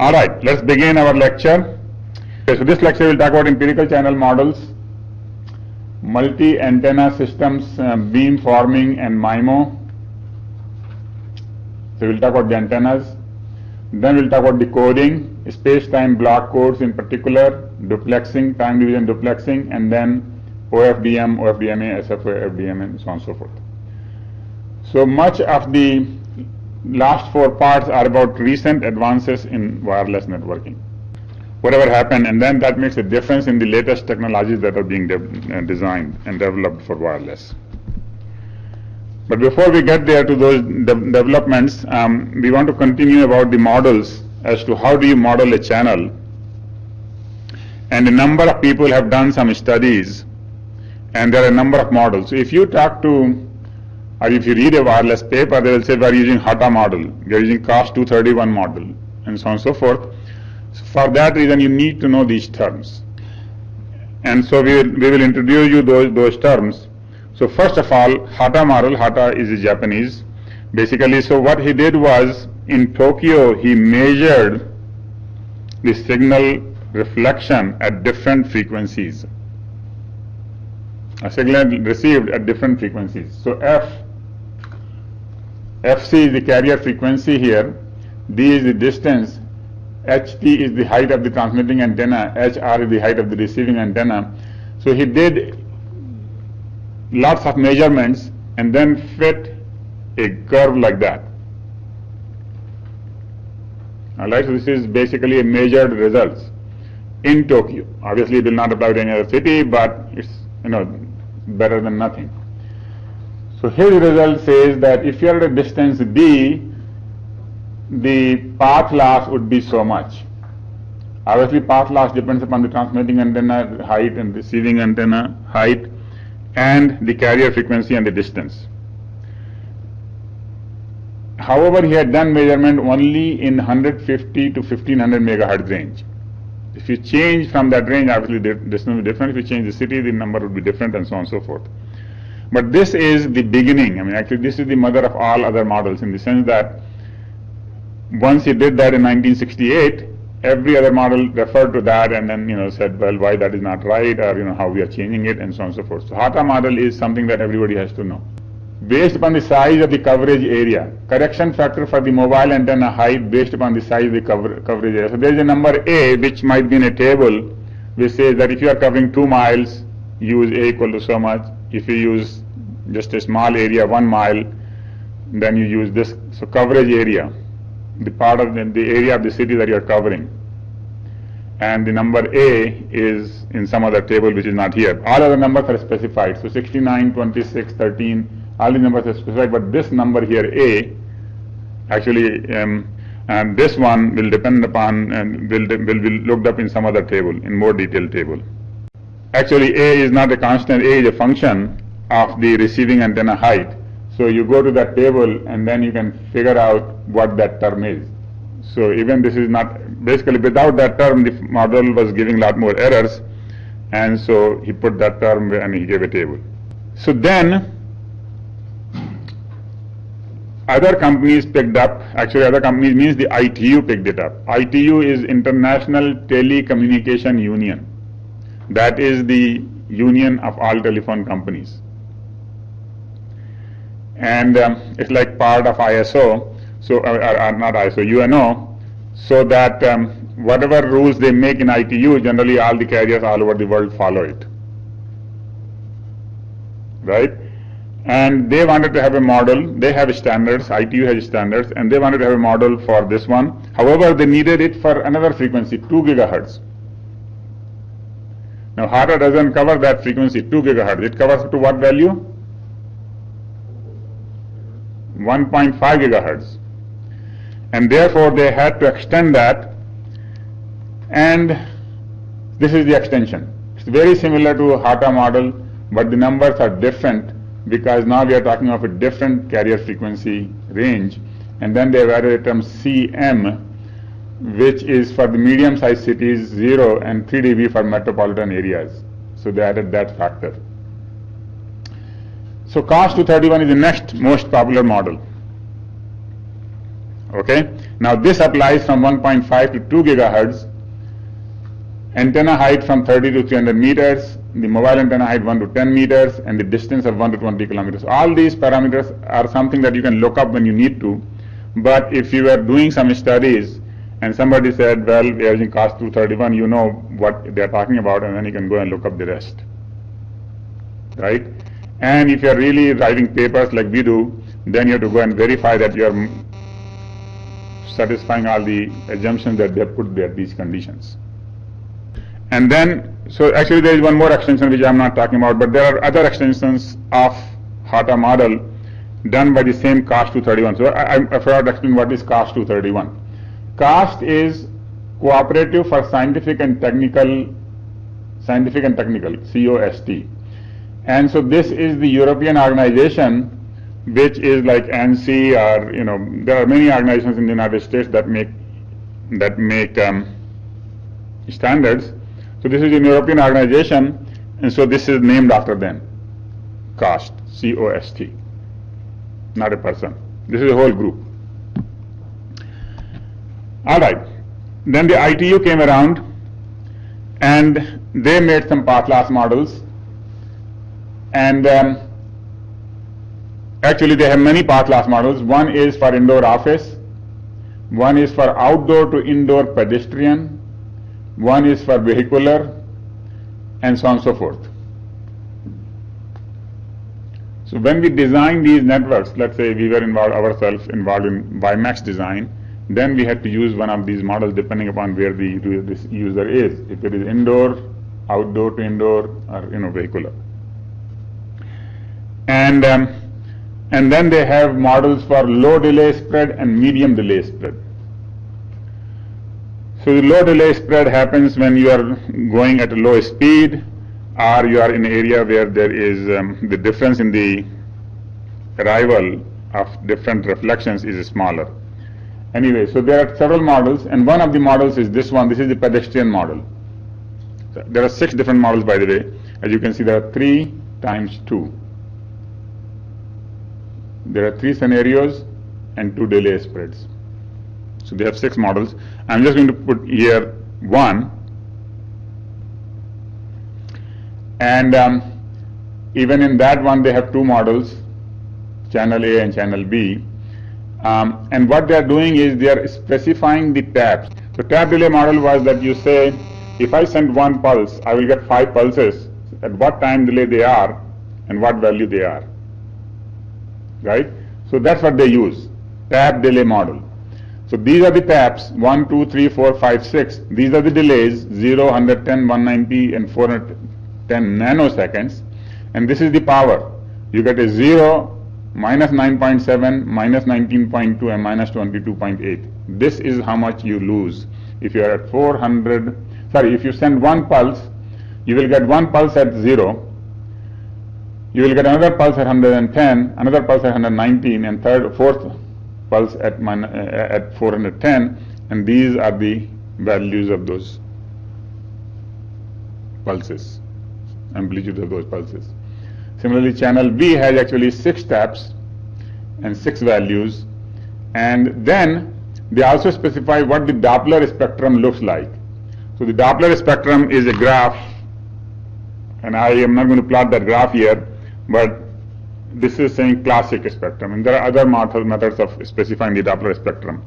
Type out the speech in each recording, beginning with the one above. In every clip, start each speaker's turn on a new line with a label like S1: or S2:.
S1: All right, let's begin our lecture. Okay, so this lecture will talk about empirical channel models, multi-antenna systems, beam forming and MIMO. So we'll talk about the antennas. Then we'll talk about decoding, space-time block codes in particular, duplexing, time division duplexing, and then OFDM, OFDMA, SOFDMA, and so on and so forth. So much of the last four parts are about recent advances in wireless networking. Whatever happened, and then that makes a difference in the latest technologies that are being designed and developed for wireless. But before we get there to those developments, we want to continue about the models as to how do you model a channel. And a number of people have done some studies, and there are a number of models. So if you talk to, or if you read a wireless paper, they will say we are using Hata Model, we are using COS 231 model, and so on and so forth. So for that reason, you need to know these terms. And so we will introduce you those terms. So first of all, Hata Model, Hata is a Japanese. Basically, so what he did was, in Tokyo, he measured the signal reflection at different frequencies. A signal received at different frequencies. So FC is the carrier frequency here, D is the distance, HT is the height of the transmitting antenna, HR is the height of the receiving antenna. So he did lots of measurements and then fit a curve like that. Alright, so this is basically a measured results in Tokyo. Obviously it will not apply to any other city, but it's better than nothing. So his result says that if you are at a distance D, the path loss would be so much. Obviously path loss depends upon the transmitting antenna height and receiving antenna height and the carrier frequency and the distance. However, he had done measurement only in 150 to 1500 megahertz range. If you change from that range, obviously the distance will be different. If you change the city, the number would be different, and so on and so forth. But this is the beginning. I mean, actually, this is the mother of all other models, in the sense that once he did that in 1968, every other model referred to that and then said, well, why that is not right, or how we are changing it, and so on and so forth. So Hata model is something that everybody has to know. Based upon the size of the coverage area, correction factor for the mobile antenna height based upon the size of the coverage area. So there is a number A which might be in a table which says that if you are covering 2 miles, use A equal to so much. If you use just a small area, 1 mile, then you use this. So coverage area, the part of the area of the city that you are covering. And the number A is in some other table which is not here. All other numbers are specified. So 69, 26, 13, all the numbers are specified, but this number here, A, actually, and this one will depend upon and will be looked up in some other table, in more detailed table. Actually, A is not a constant, A is a function of the receiving antenna height. So you go to that table and then you can figure out what that term is. So even this is not, basically without that term, the model was giving a lot more errors, and so he put that term and he gave a table. So then, other companies picked up, actually other companies means the ITU picked it up. ITU is International Telecommunication Union. That is the union of all telephone companies. And it's like part of ISO, so not ISO, UNO, so that whatever rules they make in ITU, generally all the carriers all over the world follow it. Right? And they wanted to have a model, they have standards, ITU has standards, and they wanted to have a model for this one. However, they needed it for another frequency, 2 gigahertz. Now Hata doesn't cover that frequency, 2 gigahertz. It covers up to what value? 1.5 gigahertz. And therefore they had to extend that, and this is the extension. It's very similar to Hata model, but the numbers are different, because now we are talking of a different carrier frequency range. And then they have added a term CM, which is for the medium-sized cities 0 and 3 dB for metropolitan areas. So they added that factor. So COS 231 is the next most popular model. Okay. Now this applies from 1.5 to 2 gigahertz. Antenna height from 30 to 300 meters. The mobile antenna height 1 to 10 meters, and the distance of 1 to 20 kilometers. All these parameters are something that you can look up when you need to. But if you are doing some studies and somebody said, well, we are using COS 231, you know what they are talking about, and then you can go and look up the rest. Right? And if you are really writing papers like we do, then you have to go and verify that you are satisfying all the assumptions that they have put there, these conditions. And then, so actually there is one more extension which I am not talking about, but there are other extensions of Hata model done by the same COS 231. So I forgot to explain what is COS 231. COST is Cooperative for Scientific and Technical, COST. And so this is the European organization, which is like ANSI, or there are many organizations in the United States that make standards. So this is a European organization, and so this is named after them. COST, C-O-S-T, not a person. This is a whole group. All right. Then the ITU came around, and they made some path loss models, and actually they have many path loss models. One is for indoor office, one is for outdoor to indoor pedestrian, one is for vehicular, and so on and so forth. So when we design these networks, let's say we were ourselves involved in WiMAX design, then we had to use one of these models depending upon where the user is, if it is indoor, outdoor to indoor, or vehicular. And then they have models for low delay spread and medium delay spread. So the low delay spread happens when you are going at a low speed, or you are in an area where there is the difference in the arrival of different reflections is smaller. Anyway, so there are several models, and one of the models is this one. This is the pedestrian model. So there are 6 different models, by the way. As you can see, there are 3 times 2. There are 3 scenarios and 2 delay spreads. So they have 6 models. I'm just going to put here 1. And even in that one, they have 2 models, channel A and channel B. And what they are doing is they are specifying the taps. So tap delay model was that you say, if I send 1 pulse, I will get 5 pulses, at what time delay they are and what value they are. Right? So that's what they use, tap delay model. So these are the taps, 1, 2, 3, 4, 5, 6. These are the delays, 0, 110, 190, and 410 nanoseconds. And this is the power. You get a 0, minus 9.7, minus 19.2, and minus 22.8. This is how much you lose. If you are at 400, if you send 1 pulse, you will get 1 pulse at 0. You will get another pulse at 110, another pulse at 119, and fourth pulse at 410, and these are the values of those pulses, amplitude of those pulses. Similarly, channel B has actually 6 taps and 6 values, and then they also specify what the Doppler spectrum looks like. So the Doppler spectrum is a graph, and I am not going to plot that graph here, but this is saying classic spectrum, and there are other methods of specifying the Doppler spectrum.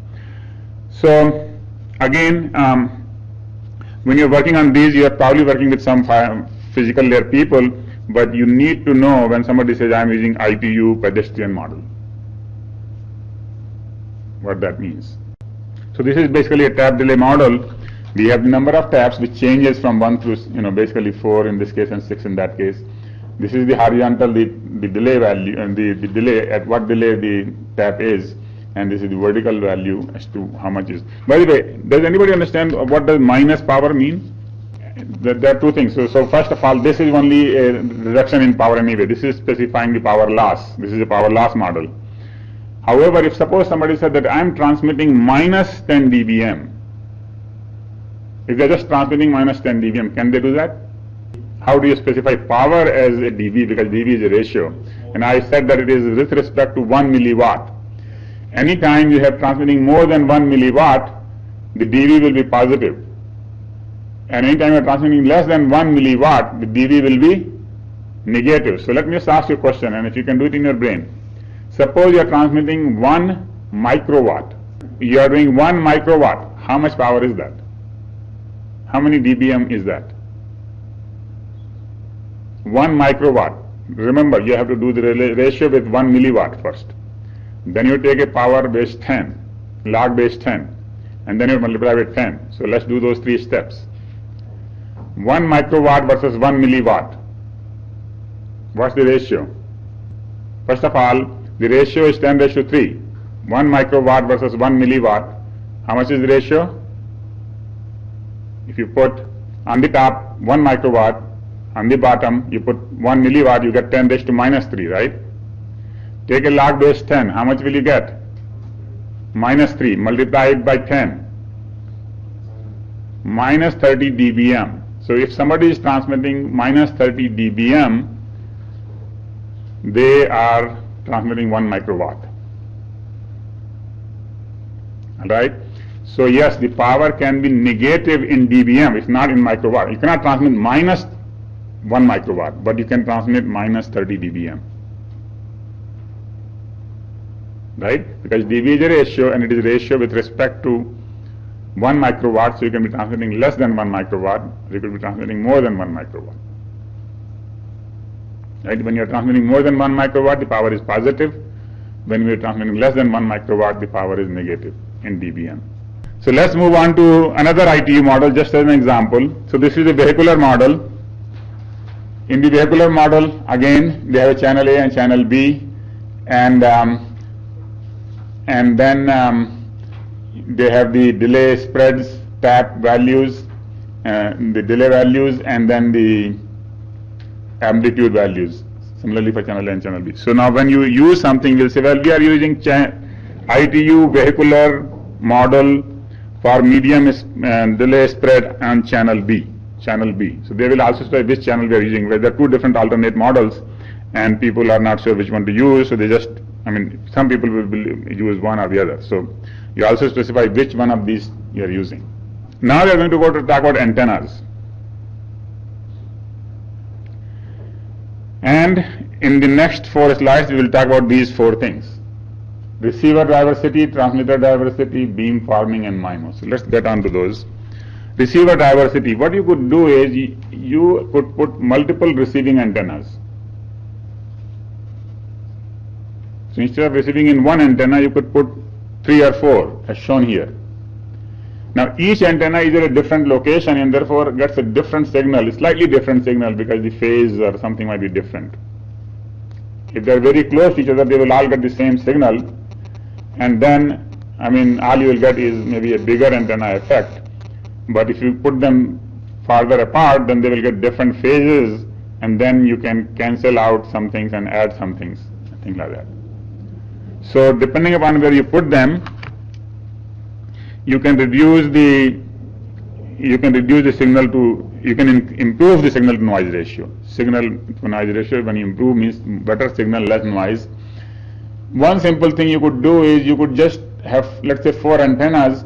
S1: So again, when you're working on these, you are probably working with some physical layer people, but you need to know when somebody says I'm using ITU pedestrian model, what that means. So this is basically a tap delay model. We have the number of taps which changes from 1 to basically 4 in this case and 6 in that case. This is the horizontal, the delay value, and the delay, at what delay the tap is, and this is the vertical value as to how much is. By the way, does anybody understand what does minus power mean? There are 2 things. So first of all, this is only a reduction in power anyway. This is specifying the power loss. This is a power loss model. However, if suppose somebody said that I'm transmitting minus 10 dBm, if they're just transmitting minus 10 dBm, can they do that? How do you specify power as a dB, because dB is a ratio, and I said that it is with respect to 1 milliwatt. Anytime you have transmitting more than 1 milliwatt, the dV will be positive. And anytime you are transmitting less than 1 milliwatt, the dV will be negative. So let me just ask you a question, and if you can do it in your brain. Suppose you are transmitting 1 microwatt. You are doing 1 microwatt. How much power is that? How many dBm is that? 1 microwatt. Remember, you have to do the ratio with 1 milliwatt first. Then you take a power base 10, log base 10, and then you multiply with 10. So let's do those 3 steps. 1 microwatt versus 1 milliwatt. What's the ratio? First of all, the ratio is 10⁻3. 1 microwatt versus 1 milliwatt. How much is the ratio? If you put on the top 1 microwatt, on the bottom you put 1 milliwatt, you get 10⁻⁻3, right? Take a log base 10. How much will you get? -3. Multiply it by 10. -30 dBm. So if somebody is transmitting -30 dBm, they are transmitting 1 microwatt. Alright? So yes, the power can be negative in dBm, it's not in microwatt. You cannot transmit -1 microwatt, but you can transmit -30 dBm. Right? Because dB is a ratio, and it is a ratio with respect to 1 microwatt, so you can be transmitting less than 1 microwatt, or you could be transmitting more than 1 microwatt. Right? When you are transmitting more than 1 microwatt, the power is positive. When we are transmitting less than 1 microwatt, the power is negative in dBm. So let's move on to another ITU model, just as an example. So this is a vehicular model. In the vehicular model, again, they have a channel A and channel B, and then they have the delay spreads, tap values, the delay values, and then the amplitude values. Similarly for channel A and channel B. So now when you use something, we'll say, well, we are using ITU vehicular model for medium delay spread on channel B. So they will also specify which channel we are using. Where there are 2 different alternate models, and people are not sure which one to use, so they just, some people will use one or the other. So you also specify which one of these you are using. Now we are going to talk about antennas. And in the next 4 slides, we will talk about these 4 things: receiver diversity, transmitter diversity, beam forming, and MIMO. So let's get on to those. Receiver diversity. What you could do is you could put multiple receiving antennas. So instead of receiving in one antenna, you could put 3 or 4, as shown here. Now each antenna is at a different location and therefore gets a different signal, a slightly different signal, because the phase or something might be different. If they are very close to each other, they will all get the same signal, and then all you will get is maybe a bigger antenna effect. But if you put them farther apart, then they will get different phases, and then you can cancel out some things and add some things, things like that. So depending upon where you put them, you can reduce the signal to, you can improve the signal to noise ratio. Signal to noise ratio, when you improve, means better signal, less noise. One simple thing you could do is you could just have, let's say, 4 antennas,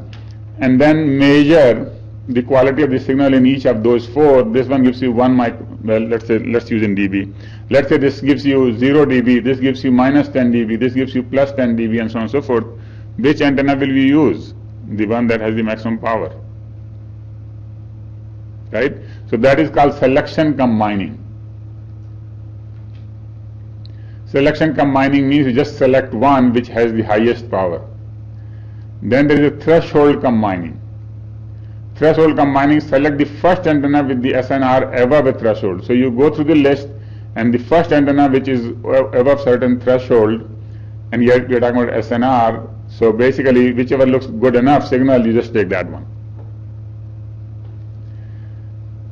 S1: and then measure the quality of the signal in each of those 4. This one gives you 1 micro, well, let's use in dB. Let's say this gives you 0 dB, this gives you -10 dB, this gives you +10 dB, and so on and so forth. Which antenna will we use? The one that has the maximum power. Right? So that is called selection combining. Selection combining means you just select one which has the highest power. Then there is a threshold combining. Threshold combining, select the first antenna with the SNR above a threshold. So you go through the list, and the first antenna which is above certain threshold, and here we are talking about SNR, so basically whichever looks good enough signal, you just take that one.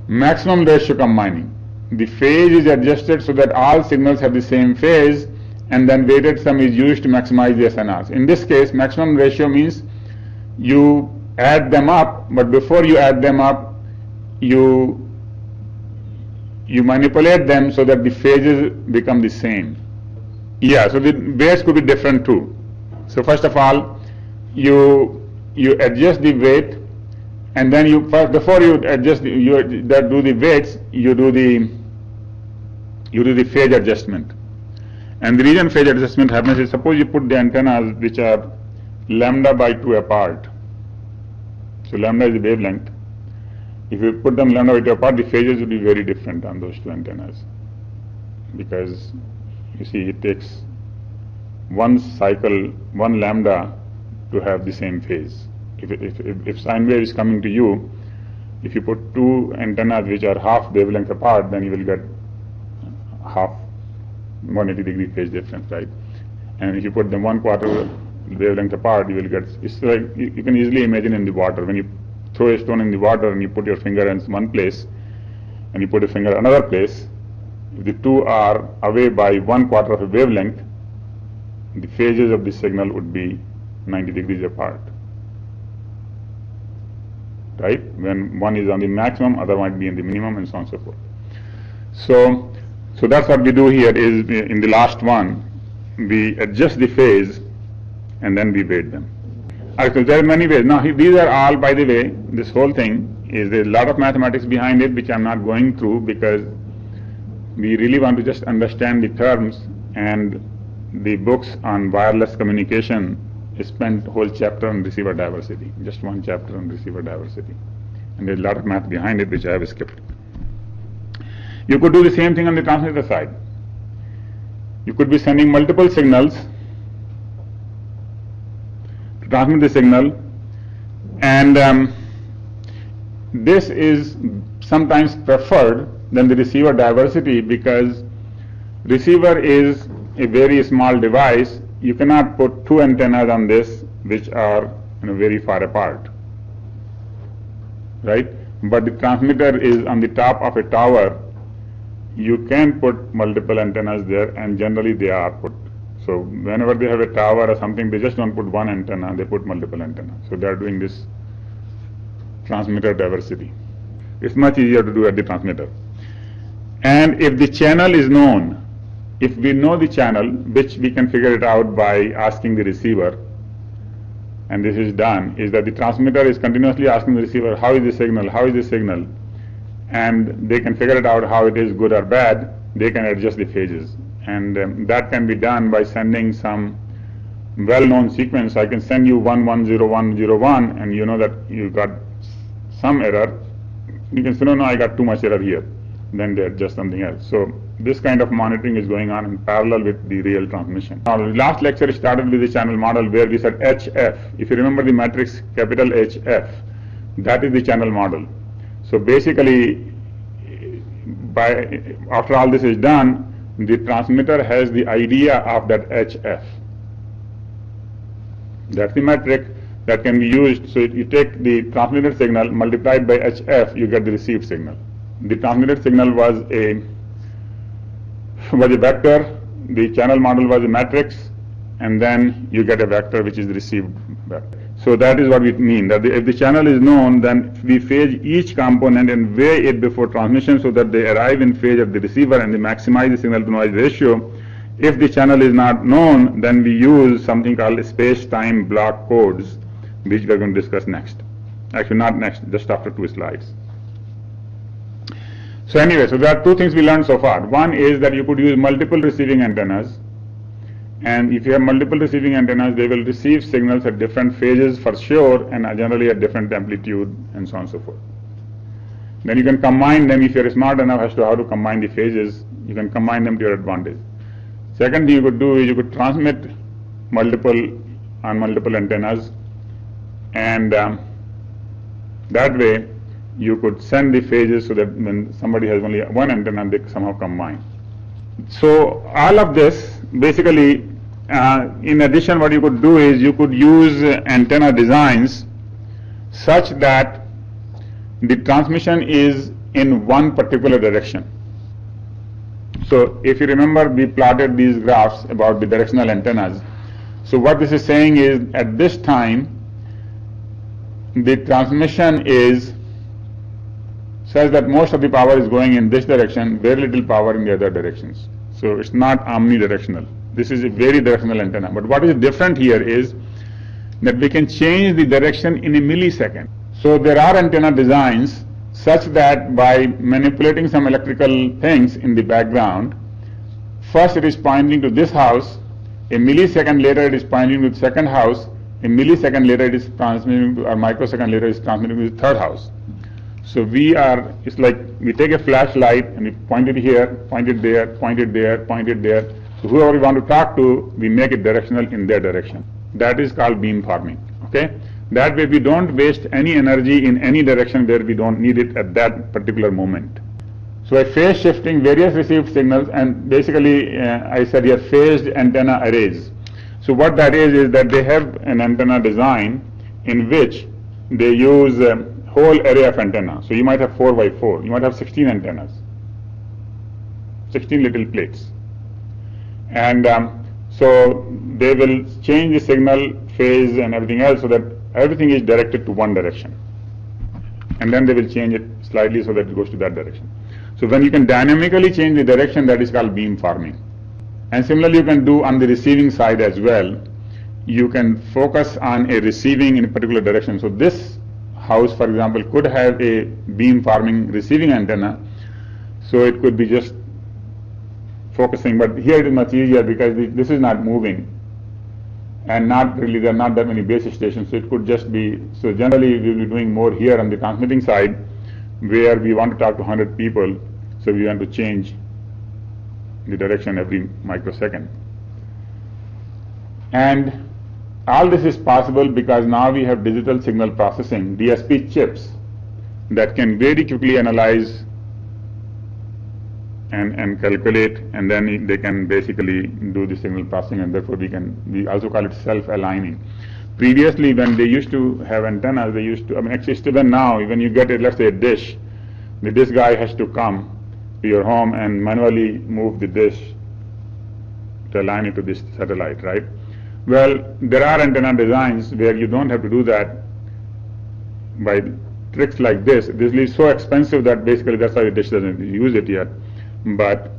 S1: Maximum ratio combining. The phase is adjusted so that all signals have the same phase, and then weighted sum is used to maximize the SNRs. In this case, maximum ratio means you add them up, but before you add them up, you manipulate them so that the phases become the same. Yeah, so the weights could be different too. So first of all, you adjust the weight, and then you first, before you adjust do the weights, you do the phase adjustment. And the reason phase adjustment happens is, suppose you put the antennas which are lambda by 2 apart. So lambda is the wavelength. If you put them lambda by 2 apart, the phases will be very different on those two antennas, because you see it takes one cycle, one lambda, to have the same phase. If sine wave is coming to you, if you put two antennas which are half wavelength apart, then you will get half 180-degree phase difference, right? And if you put them 1/4 wavelength apart, you will get, it's like, you can easily imagine in the water, when you throw a stone in the water and you put your finger in one place and you put a finger another place, if the two are away by 1/4 of a wavelength, the phases of the signal would be 90 degrees apart, right? When one is on the maximum, other might be in the minimum, and so on and so forth. So that's what we do here, is in the last one, we adjust the phase and then we weight them. Actually, there are many ways. Now, these are all, by the way, this whole thing is, there's a lot of mathematics behind it, which I'm not going through, because we really want to just understand the terms, and the books on wireless communication spent a whole chapter on receiver diversity, just one chapter on receiver diversity. And there's a lot of math behind it, which I have skipped. You could do the same thing on the transmitter side. You could be sending multiple signals to transmit the signal, and this is sometimes preferred than the receiver diversity, because receiver is a very small device. You cannot put two antennas on this which are very far apart, right? But the transmitter is on the top of a tower. You can put multiple antennas there, and generally they are put. So whenever they have a tower or something, they just don't put one antenna, they put multiple antennas. So they are doing this transmitter diversity. It's much easier to do at the transmitter. And if the channel is known, if we know the channel, which we can figure it out by asking the receiver, and this is done, is that the transmitter is continuously asking the receiver, how is the signal, how is the signal, and they can figure it out how it is, good or bad. They can adjust the phases, and that can be done by sending some well-known sequence. I can send you 110101, and you know that you got some error. You can say, no, I got too much error here. Then they adjust something else. So this kind of monitoring is going on in parallel with the real transmission. Now, last lecture started with the channel model, where we said HF. If you remember the matrix capital HF, that is the channel model. So basically, after all this is done, the transmitter has the idea of that HF. That's the metric that can be used. So you take the transmitted signal multiplied by HF, you get the received signal. The transmitted signal was a vector, the channel model was a matrix, and then you get a vector which is the received vector. So that is what we mean, that if the channel is known, then we phase each component and weigh it before transmission, so that they arrive in phase of the receiver, and they maximize the signal to noise ratio. If the channel is not known, then we use something called space-time block codes, which we are going to discuss next. Actually, not next, just after 2 slides. So anyway, so there are 2 things we learned so far. One is that you could use multiple receiving antennas, and if you have multiple receiving antennas, they will receive signals at different phases for sure, and generally at different amplitude, and so on and so forth. Then you can combine them. If you are smart enough as to how to combine the phases, you can combine them to your advantage. Second thing you could do is you could transmit multiple antennas, and that way you could send the phases, so that when somebody has only one antenna, they somehow combine. So all of this, basically, in addition, what you could do is you could use antenna designs such that the transmission is in one particular direction. So if you remember, we plotted these graphs about the directional antennas. So what this is saying is, at this time, the transmission is such that most of the power is going in this direction, very little power in the other directions. So it's not omnidirectional. This is a very directional antenna. But what is different here is that we can change the direction in a millisecond. So there are antenna designs such that by manipulating some electrical things in the background, first it is pointing to this house, a millisecond later it is pointing to the second house, a millisecond later it is transmitting to, or microsecond later it is transmitting to the third house. So it's like we take a flashlight and we point it here, point it there, point it there, point it there. So whoever we want to talk to, we make it directional in their direction. That is called beamforming. Okay? That way we don't waste any energy in any direction where we don't need it at that particular moment. So by phase shifting various received signals, and basically I said here phased antenna arrays. So what that is that they have an antenna design in which they use whole array of antennas. So you might have 4 by 4. You might have 16 antennas, 16 little plates. And so they will change the signal, phase and everything else so that everything is directed to one direction. And then they will change it slightly so that it goes to that direction. So when you can dynamically change the direction, that is called beamforming. And similarly you can do on the receiving side as well. You can focus on a receiving in a particular direction. So this house, for example, could have a beamforming receiving antenna. So it could be just focusing, but here it is much easier because this is not moving. And not really, there are not that many base stations, so it could just be, so generally we will be doing more here on the transmitting side where we want to talk to 100 people, so we want to change the direction every microsecond. And all this is possible because now we have digital signal processing, DSP chips, that can very quickly analyze and calculate, and then they can basically do the signal processing, and therefore we also call it self-aligning. Previously, when they used to have antennas, they used to, actually even now, when you get let's say a dish, the dish guy has to come to your home and manually move the dish to align it to this satellite, right? Well, there are antenna designs where you don't have to do that by tricks like this. This is so expensive that basically that's why the dish doesn't use it yet. But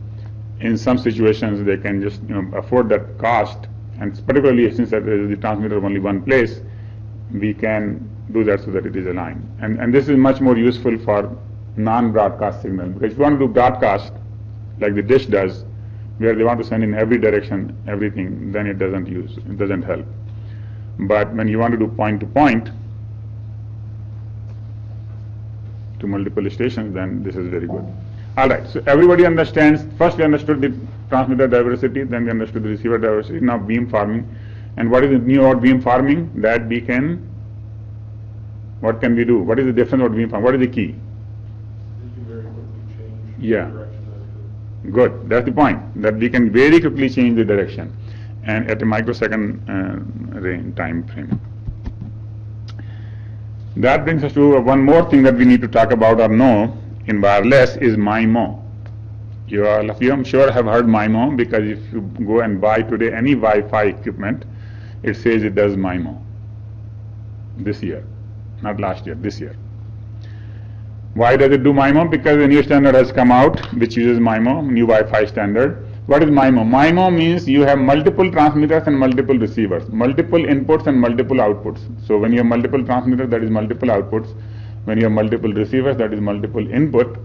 S1: in some situations they can just afford that cost, and particularly since there is the transmitter of only one place, we can do that so that it is aligned. And this is much more useful for non-broadcast signal, because if you want to do broadcast like the dish does, where they want to send in every direction everything, then it doesn't help. But when you want to do point to point to multiple stations, then this is very good. All right, so everybody understands. First we understood the transmitter diversity, then we understood the receiver diversity, now beamforming. And what is the new about beamforming? That we can, what can we do? What is the difference about beamforming? What is the key?
S2: You can very quickly change
S1: Yeah.
S2: the direction.
S1: Good, that's the point, that we can very quickly change the direction and at a microsecond time frame. That brings us to one more thing that we need to talk about or know in wireless is MIMO. All of you, I'm sure, have heard MIMO, because if you go and buy today any Wi-Fi equipment, it says it does MIMO this year, not last year, this year. Why does it do MIMO? Because a new standard has come out which uses MIMO, new Wi-Fi standard. What is MIMO? MIMO means you have multiple transmitters and multiple receivers, multiple inputs and multiple outputs. So when you have multiple transmitters, that is multiple outputs. When you have multiple receivers, that is multiple input.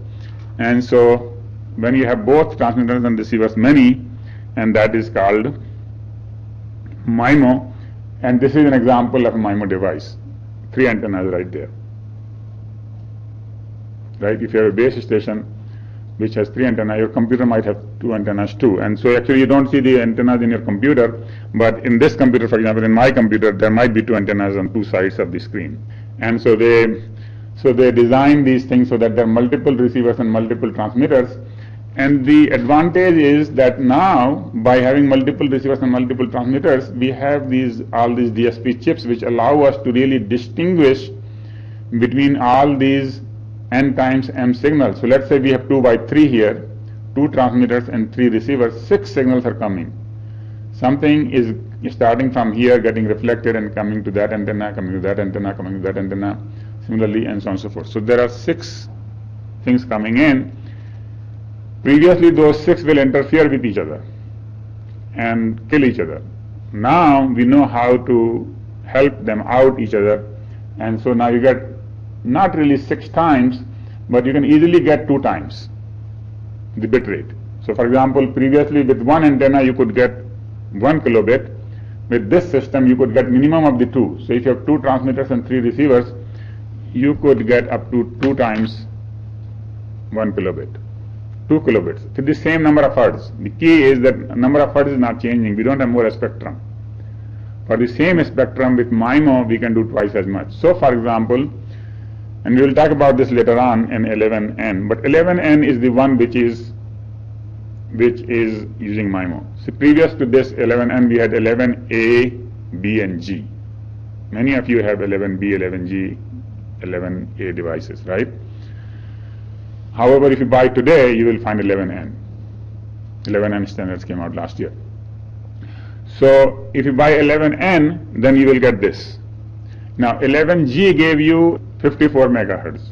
S1: And so when you have both transmitters and receivers many, and that is called MIMO. And this is an example of a MIMO device. 3 antennas right there. Right? If you have a base station which has 3 antennas, your computer might have 2 antennas too. And so actually you don't see the antennas in your computer, but in this computer, for example, in my computer, there might be 2 antennas on 2 sides of the screen. And so they design these things so that there are multiple receivers and multiple transmitters. And the advantage is that now, by having multiple receivers and multiple transmitters, we have all these DSP chips which allow us to really distinguish between all these n times m signals. So let's say we have 2 by 3 here, 2 transmitters and 3 receivers, 6 signals are coming. Something is starting from here, getting reflected and coming to that antenna, coming to that antenna, coming to that antenna, similarly, and so on and so forth. So there are 6 things coming in. Previously those 6 will interfere with each other. and kill each other. Now we know how to help them out each other, and so now you get not really 6 times, but you can easily get 2 times the bit rate. So for example, previously with one antenna you could get 1 kilobit. With this system you could get minimum of the 2. So if you have 2 transmitters and 3 receivers, you could get up to 2 times 1 kilobit, 2 kilobits with the same number of hertz. The key is that number of hertz is not changing. We don't have more spectrum. For the same spectrum with MIMO we can do twice as much. So for example, and we will talk about this later on in 11N, but 11N is the one which is using MIMO. So previous to this 11N we had 11A, B and G. Many of you have 11B, 11G, 11A devices, right? However, if you buy today, you will find 11N. 11N standards came out last year. So if you buy 11N, then you will get this. Now 11G gave you 54 megabits,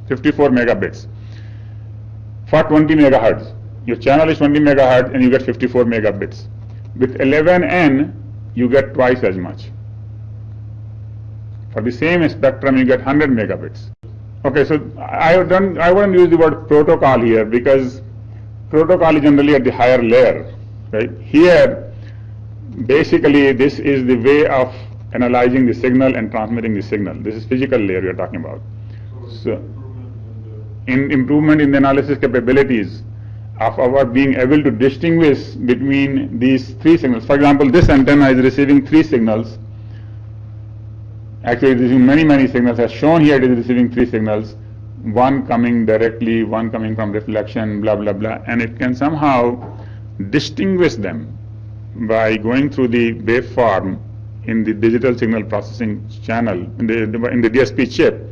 S1: 54 megabits for 20 megahertz. Your channel is 20 megahertz and you get 54 megabits. With 11N, you get twice as much. For the same spectrum, you get 100 megabits. Okay, so I wouldn't use the word protocol here because protocol is generally at the higher layer, right? Here, basically, this is the way of analyzing the signal and transmitting the signal. This is physical layer we are talking about. So, improvement in the analysis capabilities of our being able to distinguish between these 3 signals. For example, this antenna is receiving 3 signals. Actually, it is receiving many signals. As shown here, it is receiving 3 signals. One coming directly, one coming from reflection, blah, blah, blah. And it can somehow distinguish them by going through the waveform in the digital signal processing channel, in the DSP chip.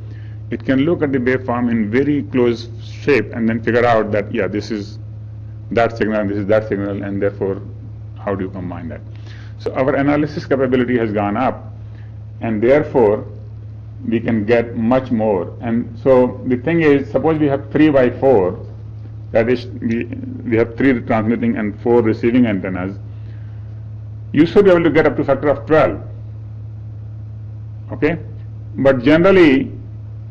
S1: It can look at the waveform in very close shape and then figure out that, yeah, this is that signal, and this is that signal, and therefore, how do you combine that? So our analysis capability has gone up, and therefore, we can get much more. And so the thing is, suppose we have 3 by 4, that is, we have 3 transmitting and 4 receiving antennas, you should be able to get up to a factor of 12. Okay? But generally,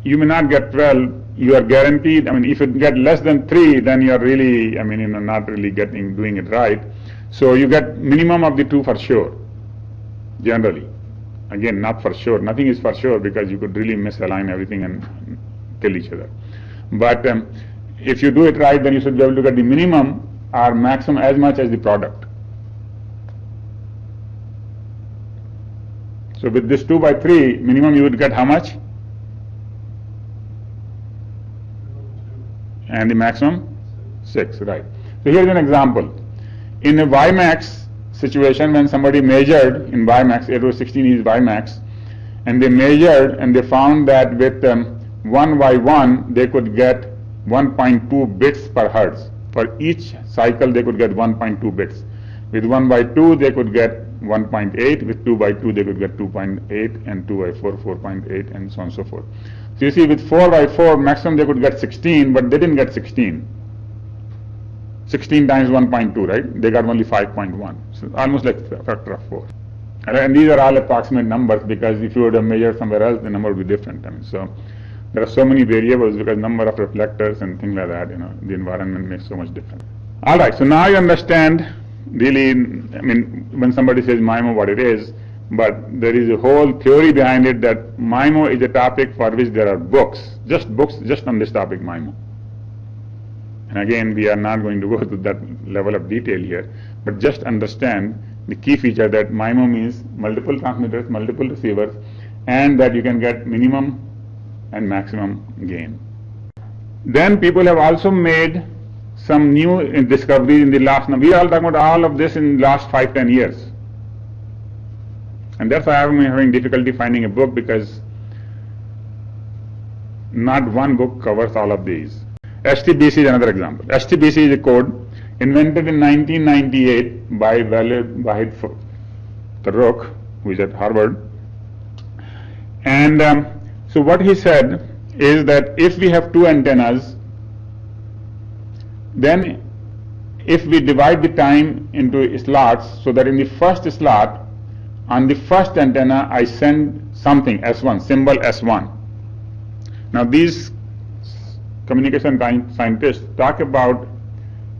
S1: you may not get 12. You are guaranteed, I mean, if you get less than 3, then you are really, I mean, not really doing it right. So you get minimum of the 2 for sure, generally. Again, not for sure. Nothing is for sure because you could really misalign everything and kill each other. But if you do it right, then you should be able to get the minimum or maximum as much as the product. So with this 2 by 3, minimum you would get how much? And the maximum? 6, right. So here's an example. In a WiMAX situation, when somebody measured in WiMAX, 8/16 is WiMAX, and they measured and they found that with 1 by 1, they could get 1.2 bits per hertz. For each cycle, they could get 1.2 bits. With 1 by 2, they could get 1.8. With 2 by 2, they could get 2.8, and 2 by 4, 4.8, and so on and so forth. So you see, with 4 by 4, maximum they could get 16, but they didn't get 16. 16 times 1.2, right? They got only 5.1. So almost like a factor of 4. And these are all approximate numbers because if you were to measure somewhere else, the number would be different. I mean, so there are so many variables because number of reflectors and things like that, the environment makes so much difference. All right, so now you understand really, I mean, when somebody says MIMO, what it is, but there is a whole theory behind it that MIMO is a topic for which there are books just on this topic, MIMO. And again, we are not going to go to that level of detail here, but just understand the key feature that MIMO means multiple transmitters, multiple receivers, and that you can get minimum and maximum gain. Then people have also made some new discoveries in the last, we are all talking about all of this in the last 5-10 years. And that's why I'm having difficulty finding a book because not one book covers all of these. STBC is another example. STBC is a code invented in 1998 by Wahid Farooq, who is at Harvard. And so what he said is that if we have 2 antennas, then if we divide the time into slots, so that in the first slot, on the first antenna, I send something, S1, symbol S1. Now these communication scientists talk about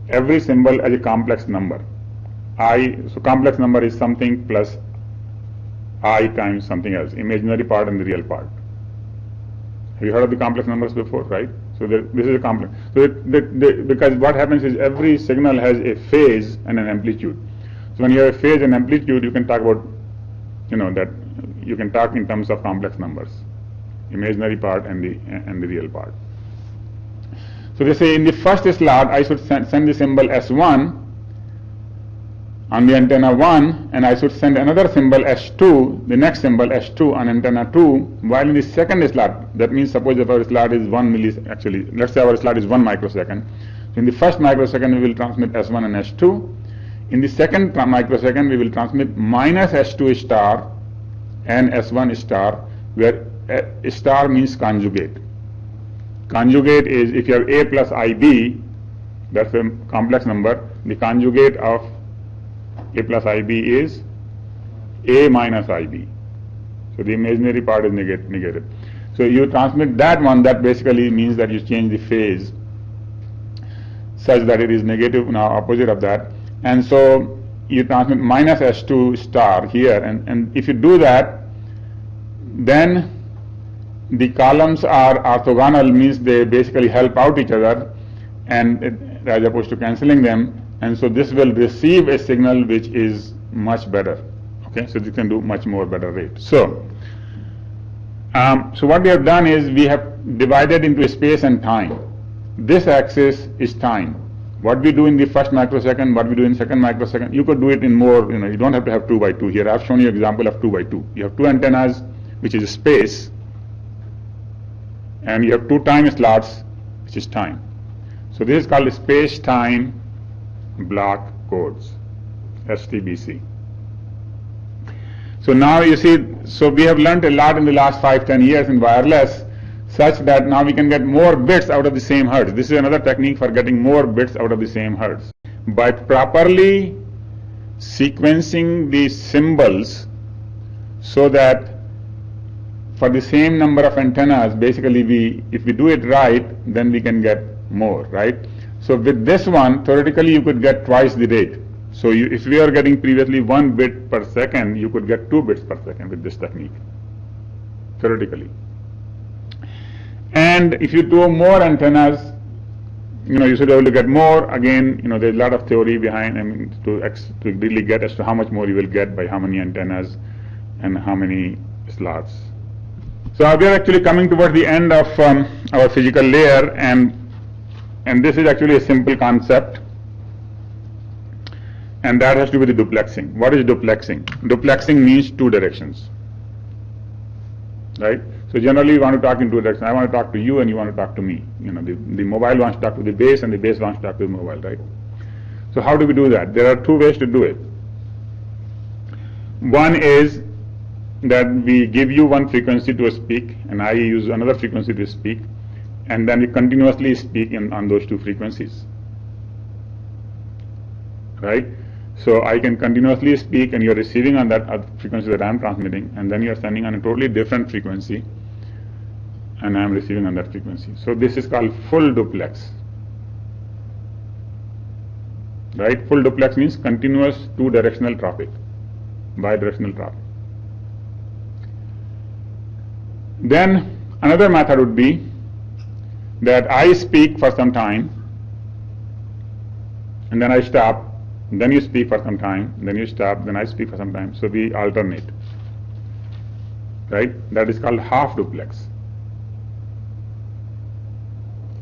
S1: every symbol as a complex number. So complex number is something plus I times something else, imaginary part and the real part. Have you heard of the complex numbers before, right? So this is a complex. So because what happens is every signal has a phase and an amplitude. So when you have a phase and amplitude, you can talk about, that you can talk in terms of complex numbers, imaginary part and the real part. So they say in the first slot, I should send the symbol S1 on the antenna 1, and I should send another symbol S2, the next symbol S2 on antenna 2, while in the second slot, that means suppose if our slot is 1 millisecond, actually, let's say our slot is 1 microsecond. So in the first microsecond, we will transmit S1 and S2. In the second microsecond, we will transmit minus S2 star and S1 star, where a star means conjugate. Conjugate is, if you have A plus IB, that's a complex number, the conjugate of A plus IB is A minus IB. So the imaginary part is negative. So you transmit that one, that basically means that you change the phase such that it is negative, now opposite of that. And so you transmit minus S2 star here, and if you do that, then the columns are orthogonal, means they basically help out each other, and as opposed to cancelling them. And so this will receive a signal which is much better. Okay, so this can do much more better rate. So what we have done is we have divided into space and time. This axis is time. What we do in the first microsecond, what we do in second microsecond, you could do it in more, you don't have to have 2 by 2 here. I've shown you an example of 2 by 2. You have 2 antennas, which is space, and you have 2 time slots, which is time. So this is called space-time block codes, STBC. So now you see, so we have learned a lot in the last 5-10 years in wireless, such that now we can get more bits out of the same hertz. This is another technique for getting more bits out of the same hertz. By properly sequencing the symbols so that for the same number of antennas, basically if we do it right, then we can get more, right? So with this one, theoretically you could get twice the rate. So if we are getting previously 1 bit per second, you could get 2 bits per second with this technique, theoretically. And if you do more antennas, you should be able to get more. Again, there's a lot of theory behind, to really get as to how much more you will get by how many antennas and how many slots. So we are actually coming towards the end of our physical layer, and this is actually a simple concept, and that has to do with the duplexing. What is duplexing? Duplexing means 2 directions, right? So generally you want to talk in 2 directions. I want to talk to you and you want to talk to me. The mobile wants to talk to the base and the base wants to talk to the mobile, right? So how do we do that? There are 2 ways to do it. One is that we give you one frequency to speak, and I use another frequency to speak, and then we continuously speak on those 2 frequencies, right? So I can continuously speak, and you're receiving on that frequency that I'm transmitting, and then you're sending on a totally different frequency, and I'm receiving on that frequency. So this is called full duplex, right? Full duplex means continuous 2-directional traffic, bidirectional traffic. Then another method would be that I speak for some time, and then I stop, and then you speak for some time, then you stop, then I speak for some time. So we alternate, right? That is called half duplex.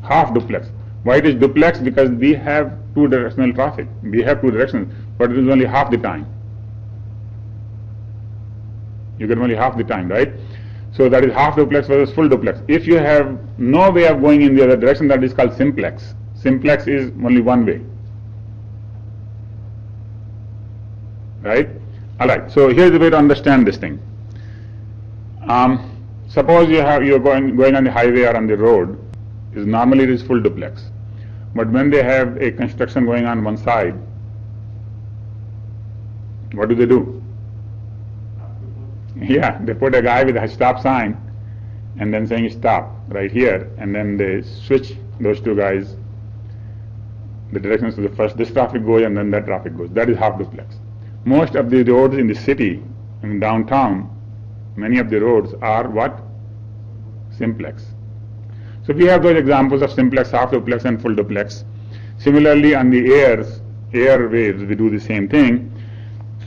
S1: Half duplex. Why it is duplex? Because we have 2-directional traffic. We have 2 directions, but it is only half the time. You get only half the time, right? So that is half duplex versus full duplex. If you have no way of going in the other direction, that is called simplex. Simplex is only one way, right? All right. So here's the way to understand this thing. Suppose you're going on the highway or on the road. Normally it is full duplex. But when they have a construction going on one side, what do? Yeah, they put a guy with a stop sign and then saying stop right here, and then they switch those two guys the directions to the first this traffic goes and then that traffic goes. That is half duplex. Most of the roads in the city, in downtown, many of the roads are what? Simplex. So we have those examples of simplex, half duplex and full duplex. Similarly on the airwaves we do the same thing.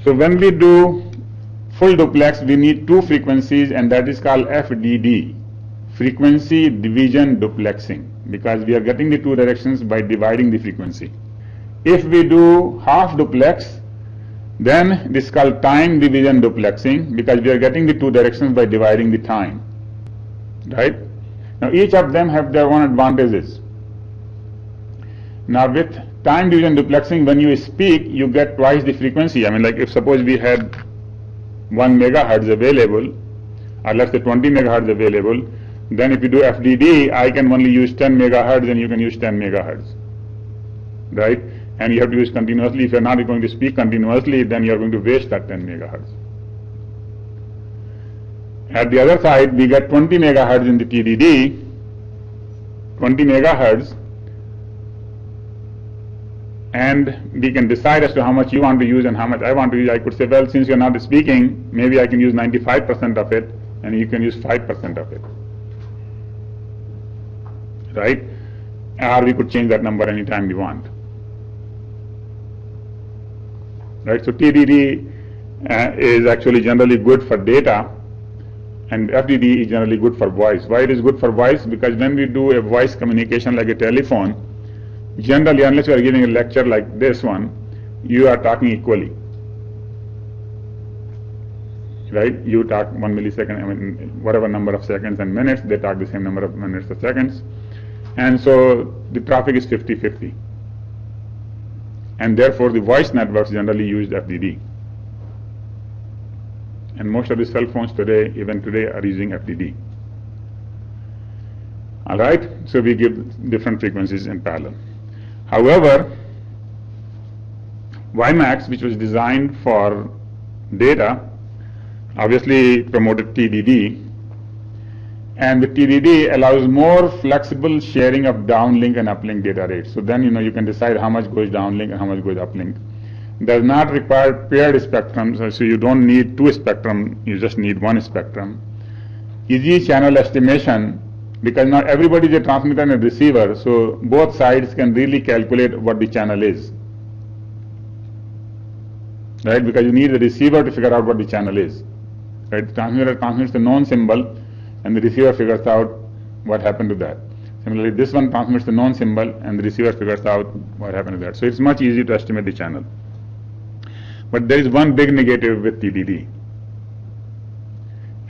S1: So when we do full duplex we need two frequencies, and that is called FDD, frequency division duplexing, because we are getting the two directions by dividing the frequency. If we do half duplex, then this is called time division duplexing, because we are getting the two directions by dividing the time. Right? Now each of them have their own advantages. Now with time division duplexing, when you speak, you get twice the frequency. I mean, like if suppose we had 1 megahertz available, or let's say 20 megahertz available, then if you do FDD, I can only use 10 megahertz and you can use 10 megahertz. Right? And you have to use continuously. If you're not going to speak continuously, then you're going to waste that 10 megahertz. At the other side, we get 20 megahertz in the TDD, 20 megahertz, and we can decide as to how much you want to use and how much I want to use. I could say, well, since you're not speaking, maybe I can use 95% of it, and you can use 5% of it. Right? Or we could change that number anytime we want. Right? So TDD is actually generally good for data, and FDD is generally good for voice. Why it is good for voice? Because when we do a voice communication like a telephone, generally, unless you are giving a lecture like this one, you are talking equally. Right? You talk 1 millisecond, I mean, whatever number of seconds and minutes, they talk the same number of minutes or seconds. And so the traffic is 50-50. And therefore the voice networks generally use FDD. And most of the cell phones today, even today, are using FDD. Alright? So we give different frequencies in parallel. However, WiMAX, which was designed for data, obviously promoted TDD, and the TDD allows more flexible sharing of downlink and uplink data rates. So then you can decide how much goes downlink and how much goes uplink. Does not require paired spectrums, so you don't need two spectrum, you just need one spectrum. Easy channel estimation, because not everybody is a transmitter and a receiver, so both sides can really calculate what the channel is. Right? Because you need the receiver to figure out what the channel is. Right? The transmitter transmits the known symbol, and the receiver figures out what happened to that. Similarly, this one transmits the known symbol, and the receiver figures out what happened to that. So it's much easier to estimate the channel. But there is one big negative with TDD,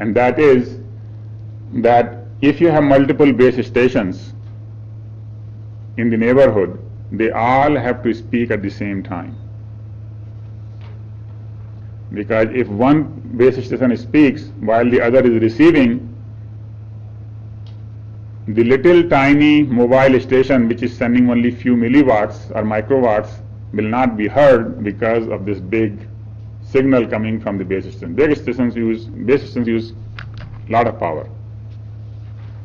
S1: and that is that if you have multiple base stations in the neighborhood, they all have to speak at the same time. Because if one base station speaks while the other is receiving, the little tiny mobile station which is sending only few milliwatts or microwatts will not be heard because of this big signal coming from the base station. Base stations use a lot of power,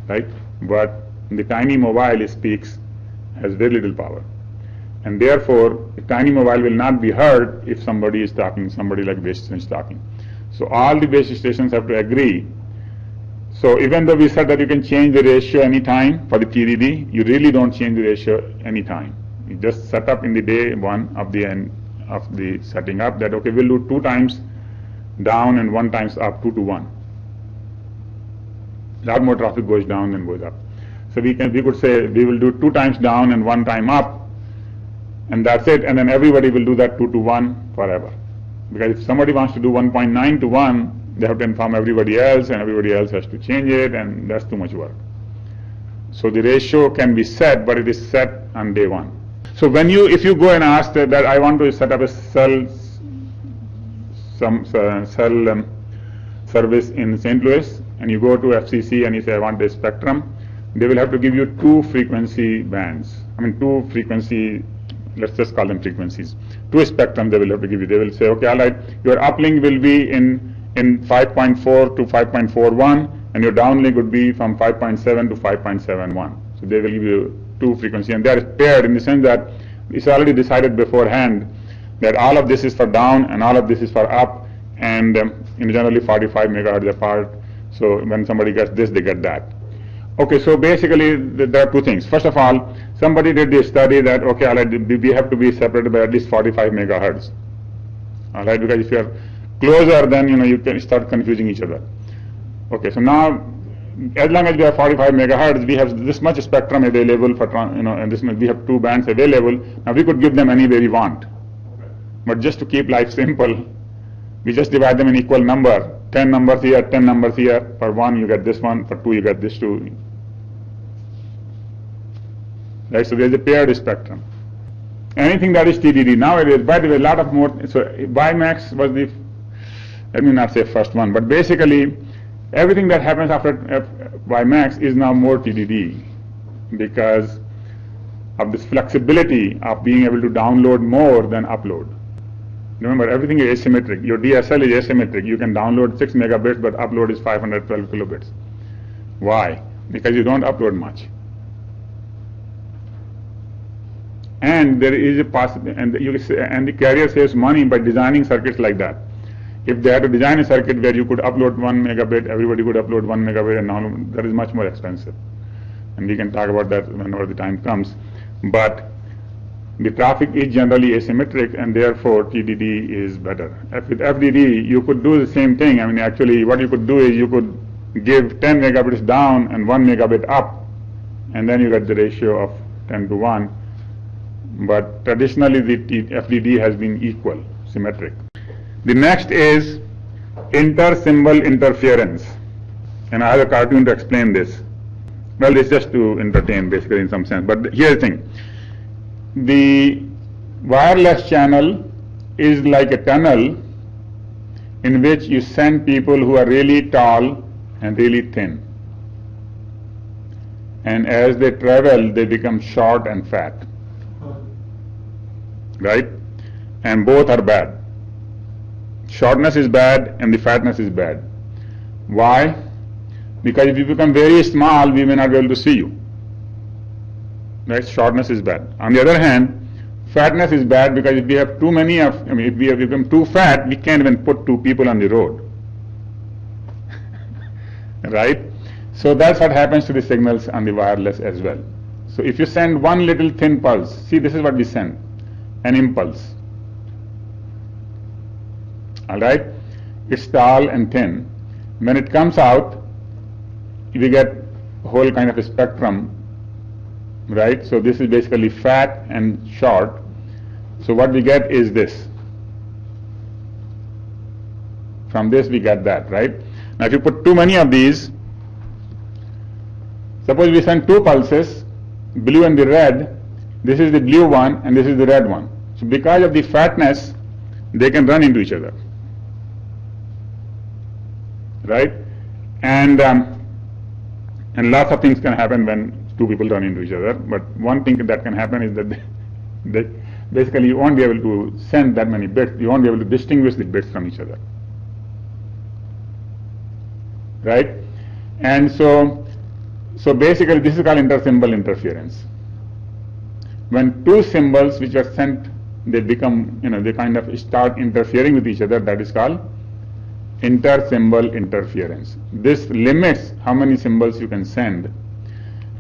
S1: right? But the tiny mobile speaks has very little power, and therefore the tiny mobile will not be heard if somebody is talking, somebody like base station is talking. So all the base stations have to agree. So even though we said that you can change the ratio anytime for the TDD, you really don't change the ratio anytime. You just set up in the day one of the end of the setting up that, okay, we'll do 2 times down and 1 times up, 2 to 1. A lot more traffic goes down than goes up. So we could say we will do 2 times down and 1 time up, and that's it, and then everybody will do that 2 to 1 forever. Because if somebody wants to do 1.9 to 1, they have to inform everybody else, and everybody else has to change it, and that's too much work. So the ratio can be set, but it is set on day one. So if you go and ask that I want to set up a cell service in St. Louis, and you go to FCC and you say I want a spectrum, they will have to give you two frequency bands. I mean, two frequency, let's just call them frequencies. Two spectrum they will have to give you. They will say, okay, all right, your uplink will be in 5.4 to 5.41, and your downlink would be from 5.7 to 5.71. So they will give you two frequency, and they are paired in the sense that it's already decided beforehand that all of this is for down and all of this is for up, and generally 45 megahertz apart. So when somebody gets this, they get that. Okay, so basically there are two things. First of all, somebody did the study that, okay, all right, we have to be separated by at least 45 megahertz. All right, because if you are closer, then you can start confusing each other. Okay, so now as long as we have 45 megahertz, we have this much spectrum available for and this much, we have two bands available. Now we could give them anywhere we want, but just to keep life simple, we just divide them in equal number. 10 numbers here, 10 numbers here. For 1 you get this one, for 2 you get this 2. Right, so there is a paired spectrum. Anything that is TDD nowadays, by the way, a lot of more. So WiMAX was the, let me not say first one, but basically everything that happens after WiMAX is now more TDD because of this flexibility of being able to download more than upload. Remember, everything is asymmetric. Your DSL is asymmetric. You can download 6 megabits, but upload is 512 kilobits. Why? Because you don't upload much. And there is a possibility, and the carrier saves money by designing circuits like that. If they had to design a circuit where you could upload 1 megabit, everybody could upload 1 megabit, and now that is much more expensive. And we can talk about that whenever the time comes. But the traffic is generally asymmetric, and therefore TDD is better. With FDD, you could do the same thing. I mean, actually, what you could do is you could give 10 megabits down and 1 megabit up, and then you get the ratio of 10 to 1. But traditionally, the FDD has been equal, symmetric. The next is inter-symbol interference. And I have a cartoon to explain this. Well, it's just to entertain, basically, in some sense. But here's the thing. The wireless channel is like a tunnel in which you send people who are really tall and really thin. And as they travel, they become short and fat. Right? And both are bad. Shortness is bad and the fatness is bad. Why? Because if you become very small, we may not be able to see you. Right? Shortness is bad. On the other hand, fatness is bad because if we have too many of, if we have become too fat, we can't even put 2 people on the road. Right? So that's what happens to the signals on the wireless as well. So if you send one little thin pulse, see, this is what we send, an impulse. All right? It's tall and thin. When it comes out, we get a whole kind of a spectrum. Right? So this is basically fat and short. So what we get is this. From this we get that, right? Now if you put too many of these, suppose we send 2 pulses, blue and the red, this is the blue one and this is the red one. So because of the fatness, they can run into each other. Right? And lots of things can happen when 2 people run into each other, but one thing that can happen is that they basically you won't be able to send that many bits, you won't be able to distinguish the bits from each other. Right? And so basically this is called inter-symbol interference. When 2 symbols which are sent, they become, they kind of start interfering with each other, that is called inter-symbol interference. This limits how many symbols you can send.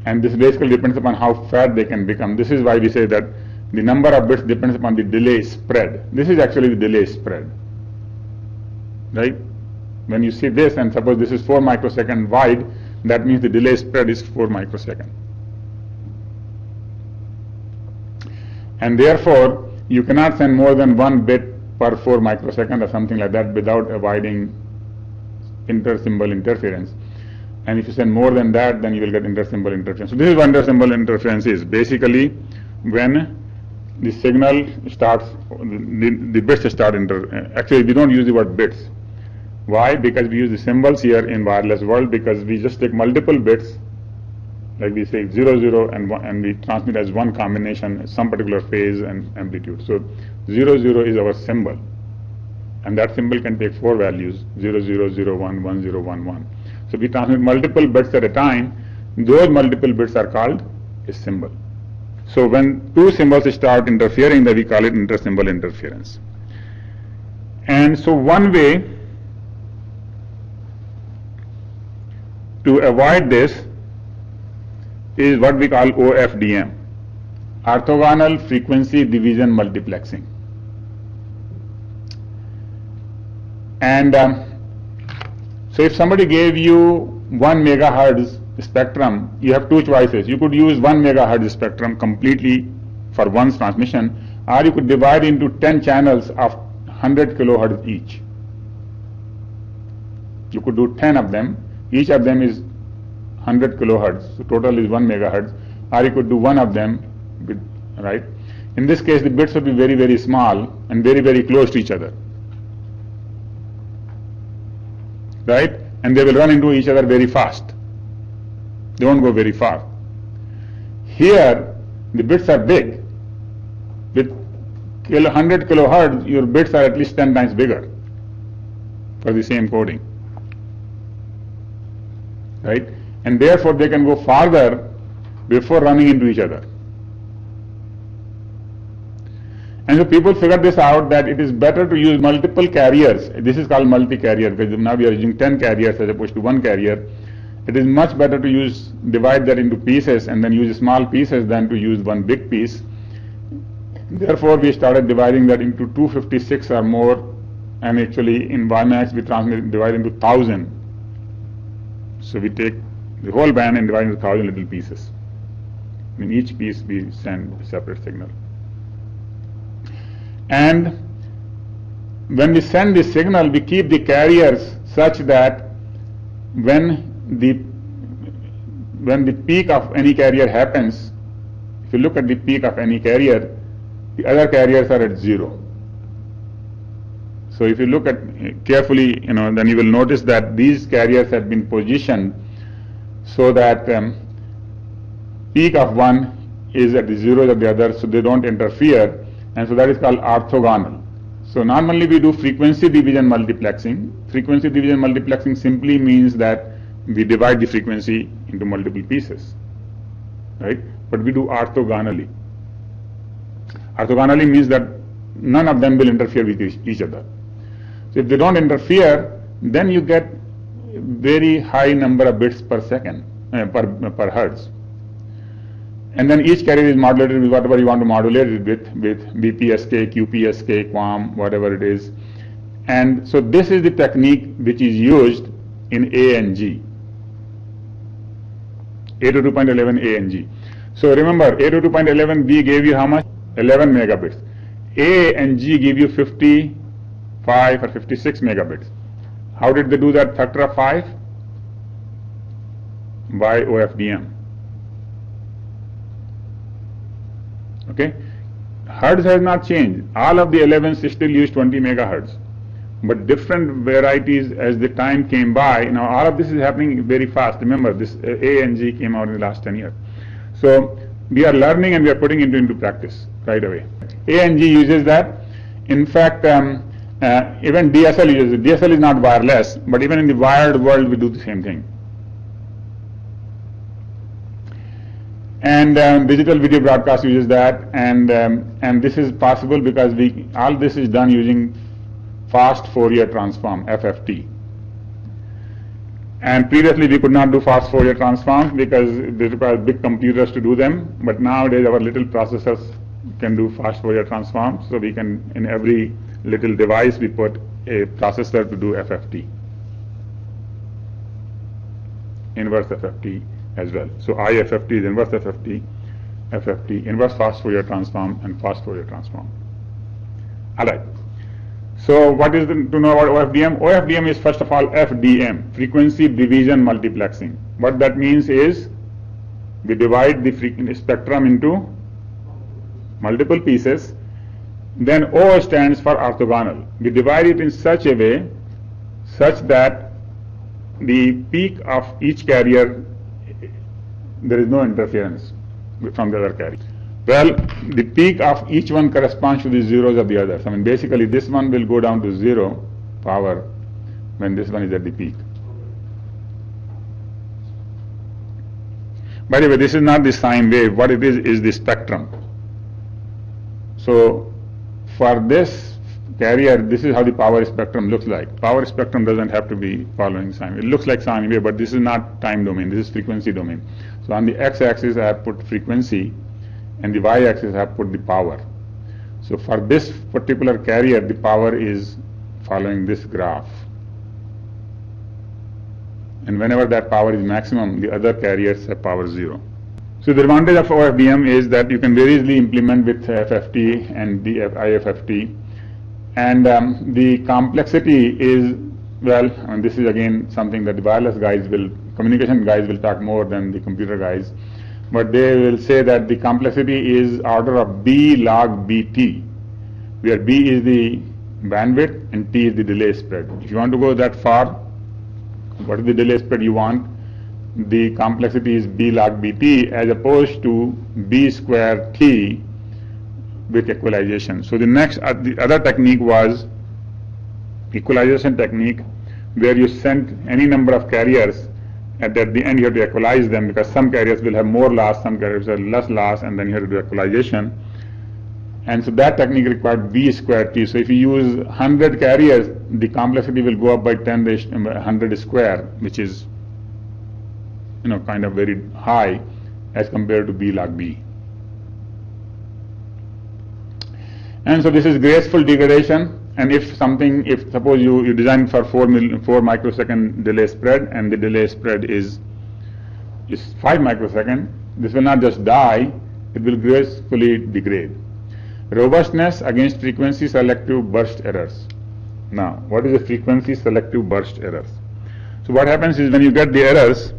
S1: And this basically depends upon how fat they can become. This is why we say that the number of bits depends upon the delay spread. This is actually the delay spread. Right? When you see this, and suppose this is 4 microsecond wide, that means the delay spread is 4 microsecond. And therefore, you cannot send more than 1 bit per 4 microsecond or something like that without avoiding inter-symbol interference. And if you send more than that, then you will get inter-symbol interference. So this is what inter-symbol interference is. Basically, when the signal starts, the bits start actually we don't use the word bits. Why? Because we use the symbols here in wireless world, because we just take multiple bits Like we say 0, 0 and we transmit as one combination, some particular phase and amplitude. So 0, 0 is our symbol. And that symbol can take 4 values, 0, 0, 0, 1, 1, 0, 1, 1. So we transmit multiple bits at a time. Those multiple bits are called a symbol. So when two symbols start interfering, then we call it inter-symbol interference. And so one way to avoid this is what we call OFDM, orthogonal frequency division multiplexing. And so if somebody gave you 1 megahertz spectrum, you have two choices. You could use 1 megahertz spectrum completely for one transmission, or you could divide into 10 channels of 100 kilohertz each. You could do 10 of them. Each of them is 100 kilohertz, so total is 1 megahertz, or you could do one of them, right? In this case, the bits would be very, very small and very, very close to each other, right? And they will run into each other very fast. They won't go very far. Here, the bits are big. With 100 kilohertz, your bits are at least 10 times bigger for the same coding, right? And therefore they can go farther before running into each other. And so people figured this out, that it is better to use multiple carriers. This is called multi-carrier, because now we are using 10 carriers as opposed to one carrier. It is much better to divide that into pieces and then use small pieces than to use one big piece. Therefore we started dividing that into 256 or more, and actually in WiMAX we divide into 1000. So we take the whole band and divide into 1000 little pieces. In each piece we send a separate signal. And when we send the signal, we keep the carriers such that when the peak of any carrier happens, if you look at the peak of any carrier, the other carriers are at 0. So if you look at carefully, then you will notice that these carriers have been positioned so that peak of one is at the 0 of the other, so they don't interfere, and so that is called orthogonal. So normally we do frequency division multiplexing. Frequency division multiplexing simply means that we divide the frequency into multiple pieces, right? But we do orthogonally. Orthogonally means that none of them will interfere with each other. So if they don't interfere, then you get very high number of bits per second, per hertz. And then each carrier is modulated with whatever you want to modulate it with BPSK, QPSK, QAM, whatever it is. And so this is the technique which is used in A and G. 802.11 A and G. So remember, 802.11 B gave you how much? 11 megabits. A and G give you 55 or 56 megabits. How did they do that factor of 5? By OFDM. Okay? Hertz has not changed. All of the 11s still use 20 megahertz. But different varieties as the time came by. Now all of this is happening very fast. Remember, this A and G came out in the last 10 years. So we are learning and we are putting it into practice right away. A and G uses that. In fact, even DSL uses it. DSL is not wireless, but even in the wired world we do the same thing. And digital video broadcast uses that, and this is possible because all this is done using fast Fourier transform, FFT. And previously we could not do fast Fourier transforms because they require big computers to do them, but nowadays our little processors can do fast Fourier transforms, so we can, in every little device we put a processor to do FFT, inverse FFT as well. So IFFT is inverse FFT, FFT, inverse fast Fourier transform, and fast Fourier transform. Alright. So what is to know about OFDM? OFDM is first of all FDM, frequency division multiplexing. What that means is we divide the spectrum into multiple pieces. Then O stands for orthogonal. We divide it in such a way such that the peak of each carrier there is no interference from the other carrier. Well, the peak of each one corresponds to the zeros of the others. I mean, basically this one will go down to 0 power when this one is at the peak. By the way, this is not the sine wave. What it is the spectrum. So for this carrier, this is how the power spectrum looks like. Power spectrum doesn't have to be following sine wave. It looks like sine wave, but this is not time domain. This is frequency domain. So on the x-axis I have put frequency, and the y-axis I have put the power. So for this particular carrier, the power is following this graph. And whenever that power is maximum, the other carriers have power 0. So the advantage of OFDM is that you can very easily implement with FFT and the IFFT. And the complexity is, well, and this is again something that the wireless guys will, communication guys will talk more than the computer guys. But they will say that the complexity is order of B log BT, where B is the bandwidth and T is the delay spread. If you want to go that far, what is the delay spread you want? The complexity is B log BT as opposed to B square T with equalization. So the next, the other technique was equalization technique, where you send any number of carriers, and at the end you have to equalize them, because some carriers will have more loss, some carriers have less loss, and then you have to do equalization. And so that technique required B square T. So if you use 100 carriers, the complexity will go up by 100 square, which is, you know, kind of very high as compared to B log B. And so this is graceful degradation. And if suppose you design for 4 microsecond delay spread, and the delay spread is 5 microsecond, this will not just die, it will gracefully degrade. Robustness against frequency selective burst errors. Now, what is the frequency selective burst errors? So what happens is, when you get the errors,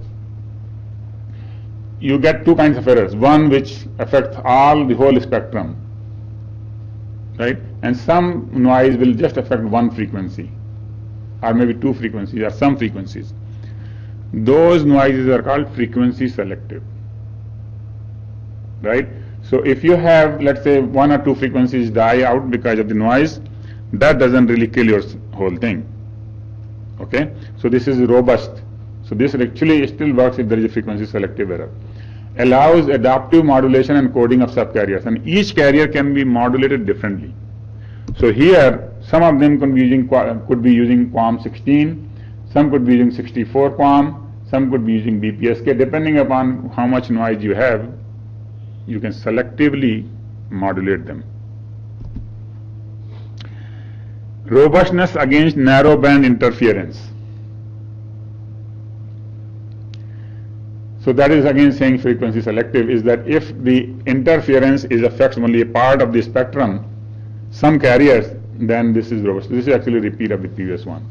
S1: you get two kinds of errors. One which affects the whole spectrum, right? And some noise will just affect one frequency, or maybe two frequencies, or some frequencies. Those noises are called frequency selective, right? So if you have, let's say, 1 or 2 frequencies die out because of the noise, that doesn't really kill your whole thing. Okay? So this is robust. So this actually still works if there is a frequency selective error. Allows adaptive modulation and coding of subcarriers, and each carrier can be modulated differently. So here, some of them could be using QAM 16, some could be using 64 QAM, some could be using BPSK. Depending upon how much noise you have, you can selectively modulate them. Robustness against narrowband interference. So that is again saying frequency selective, is that if the interference affects only a part of the spectrum, some carriers, then this is robust. This is actually a repeat of the previous one.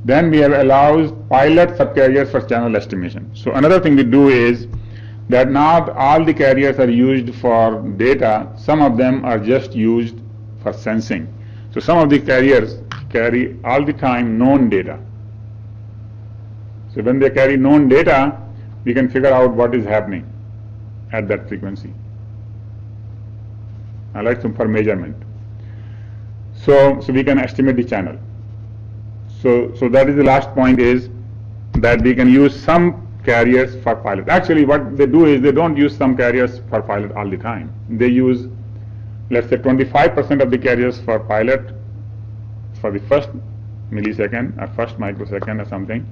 S1: Then we have allows pilot subcarriers for channel estimation. So another thing we do is that not all the carriers are used for data, some of them are just used for sensing. So some of the carriers carry all the time known data. So when they carry known data, we can figure out what is happening at that frequency. I like some for measurement. So we can estimate the channel. So that is the last point, is that we can use some carriers for pilot. Actually, what they do is they don't use some carriers for pilot all the time. They use, let's say, 25% of the carriers for pilot for the first millisecond or first microsecond or something,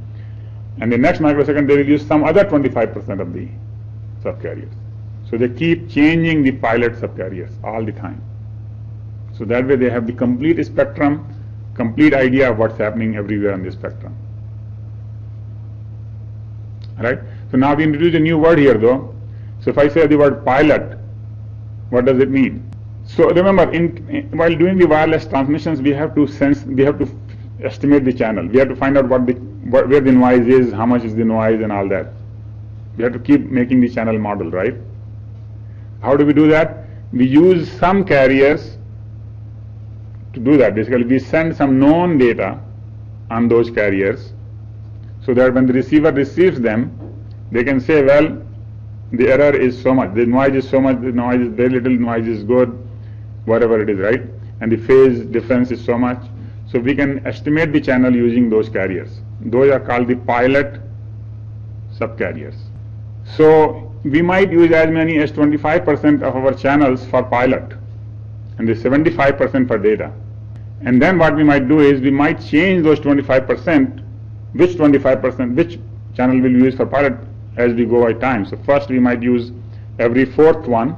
S1: and the next microsecond they will use some other 25% of the subcarriers. So they keep changing the pilot subcarriers all the time. So that way they have the complete spectrum, complete idea of what's happening everywhere on the spectrum. Right? So now we introduce a new word here though. So if I say the word pilot, what does it mean? So remember, while doing the wireless transmissions, we have to estimate the channel. We have to find out where the noise is, how much is the noise, and all that. We have to keep making the channel model, right? How do we do that? We use some carriers to do that. Basically, we send some known data on those carriers, so that when the receiver receives them, they can say, well, the error is so much, the noise is so much, the noise is very little, noise is good, whatever it is, right? And the phase difference is so much. So we can estimate the channel using those carriers. Those are called the pilot subcarriers. So we might use as many as 25% of our channels for pilot and the 75% for data. And then what we might do is we might change those 25%, which channel we'll use for pilot as we go by time. So first we might use every fourth one,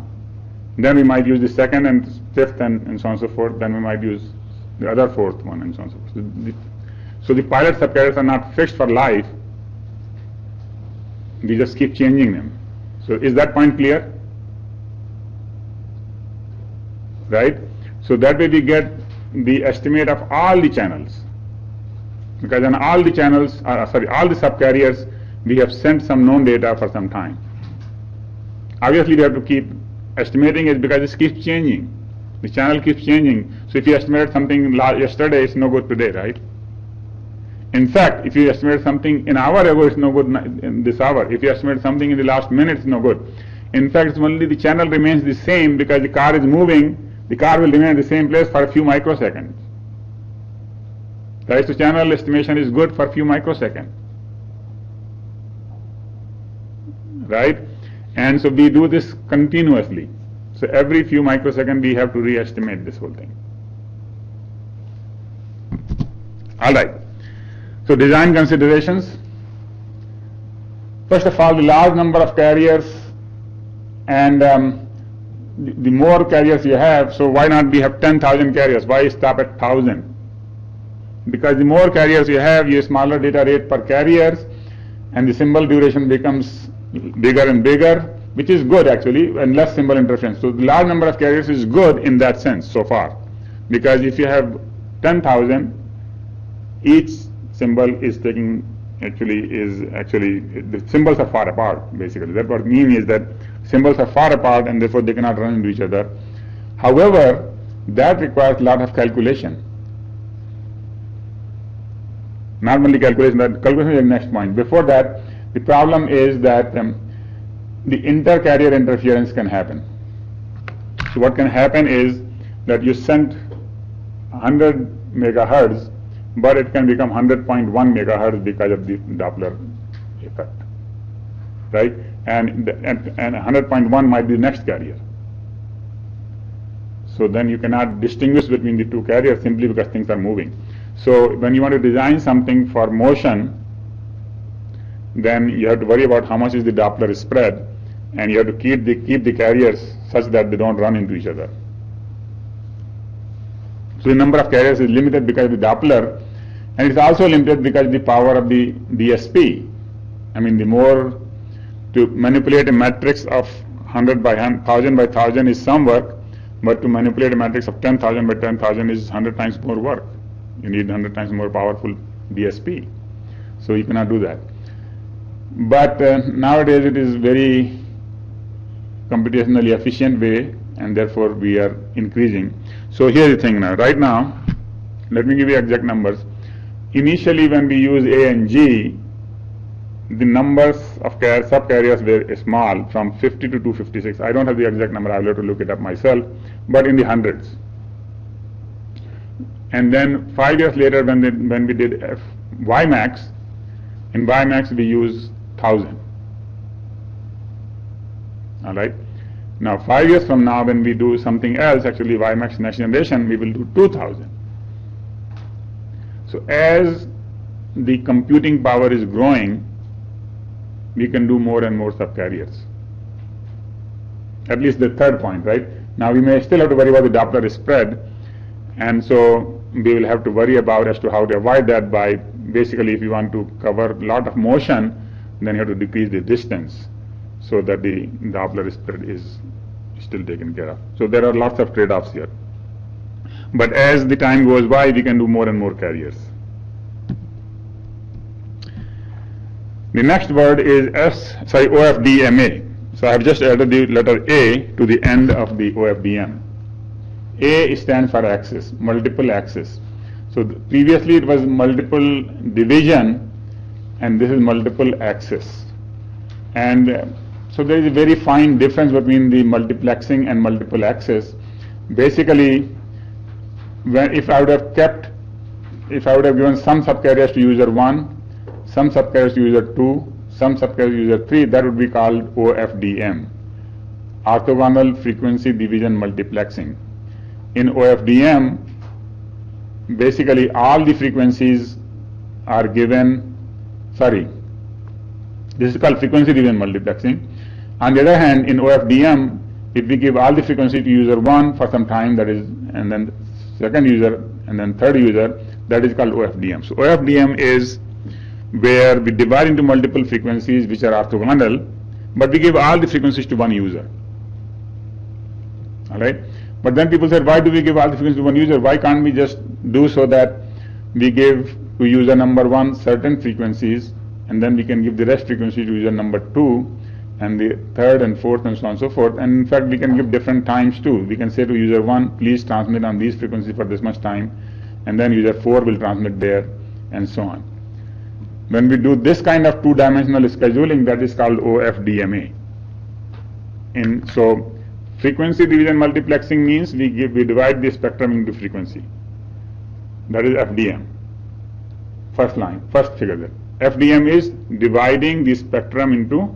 S1: then we might use the second and fifth and so on and so forth, then we might use the other fourth one and so on and so forth. So the pilot subcarriers are not fixed for life, we just keep changing them. So is that point clear? Right? So that way we get the estimate of all the channels, because on all the channels, all the subcarriers, we have sent some known data for some time. Obviously we have to keep estimating it because it keeps changing. The channel keeps changing. So if you estimated something yesterday, it's no good today, right? In fact, if you estimate something an hour ago, it's no good in this hour. If you estimate something in the last minute, it's no good. In fact, it's only the channel remains the same because the car is moving. The car will remain in the same place for a few microseconds. Right? So channel estimation is good for a few microseconds. Right? And so we do this continuously. So every few microseconds we have to re-estimate this whole thing. All right. So design considerations. First of all, the large number of carriers, and the more carriers you have, so why not we have 10,000 carriers? Why stop at 1,000? Because the more carriers you have, you have smaller data rate per carriers, and the symbol duration becomes bigger and bigger, which is good actually, and less symbol interference. So the large number of carriers is good in that sense so far, because if you have 10,000, each symbol is taking the symbols are far apart basically. That's what I mean is that symbols are far apart and therefore they cannot run into each other. However, that requires a lot of calculation. Not only calculation, but calculation is the next point. Before that, the problem is that the inter-carrier interference can happen. So what can happen is that you send 100 megahertz, but it can become 100.1 megahertz because of the Doppler effect, right? And 100.1 might be the next carrier. So then you cannot distinguish between the two carriers simply because things are moving. So when you want to design something for motion, then you have to worry about how much is the Doppler spread, and you have to keep the carriers such that they don't run into each other. So the number of carriers is limited because of the Doppler, and it's also limited because of the power of the DSP. I mean, the more to manipulate a matrix of 100 by 1000 by 1000 is some work, but to manipulate a matrix of 10,000 by 10,000 is 100 times more work. You need 100 times more powerful DSP. So you cannot do that. But nowadays it is very computationally efficient way, and therefore we are increasing. So here's the thing now. Right now, let me give you exact numbers. Initially when we use A and G, the numbers of subcarriers were small, from 50 to 256. I don't have the exact number, I'll have to look it up myself, but in the hundreds. And then 5 years later when we did WiMAX, in WiMAX we use 1000. All right. Now 5 years from now when we do something else, actually WiMAX next generation, we will do 2000. So as the computing power is growing, we can do more and more subcarriers. At least the third point, right? Now we may still have to worry about the Doppler spread, and so we will have to worry about as to how to avoid that by basically, if you want to cover a lot of motion, then you have to decrease the distance so that the Doppler spread is still taken care of. So there are lots of trade-offs here. But as the time goes by, we can do more and more carriers. The next word is OFDMA. So I have just added the letter A to the end of the OFDM. A stands for axis, multiple axis. So previously it was multiple division, and this is multiple axis. And So there is a very fine difference between the multiplexing and multiple access. Basically, if I would have given some subcarriers to user 1, some subcarriers to user 2, some subcarriers to user 3, that would be called OFDM, orthogonal frequency division multiplexing. In OFDM, basically all the frequencies are given, this is called frequency division multiplexing. On the other hand, in OFDM, if we give all the frequency to user 1 for some time, that is, and then second user, and then third user, that is called OFDM. So OFDM is where we divide into multiple frequencies which are orthogonal, but we give all the frequencies to one user. Alright? But then people said, why do we give all the frequencies to one user? Why can't we just do so that we give to user number 1 certain frequencies, and then we can give the rest frequency to user number 2, and the third and fourth, and so on and so forth. And in fact, we can give different times too. We can say to user 1, please transmit on these frequencies for this much time, and then user 4 will transmit there, and so on. When we do this kind of two-dimensional scheduling, that is called OFDMA. So frequency division multiplexing means we divide the spectrum into frequency. That is FDM. First line, first figure there. FDM is dividing the spectrum into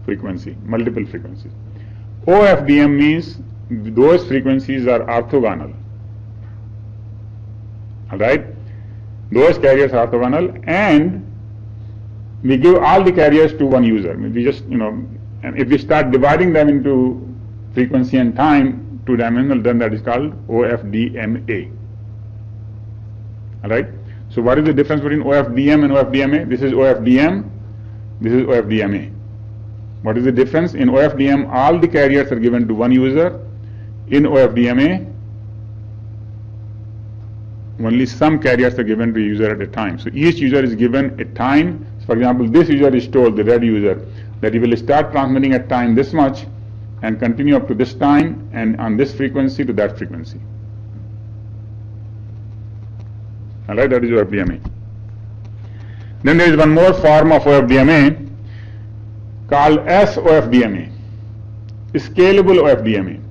S1: frequency, multiple frequencies. OFDM means those frequencies are orthogonal. Alright? Those carriers are orthogonal, and we give all the carriers to one user. We just, and if we start dividing them into frequency and time, two-dimensional, then that is called OFDMA. Alright? So what is the difference between OFDM and OFDMA? This is OFDM, this is OFDMA. What is the difference? In OFDM, all the carriers are given to one user. In OFDMA, only some carriers are given to a user at a time. So each user is given a time. So for example, this user is told, the red user, that he will start transmitting at time this much and continue up to this time and on this frequency to that frequency. Alright, that is OFDMA. Then there is one more form of OFDMA called SOFDMA, scalable OFDMA.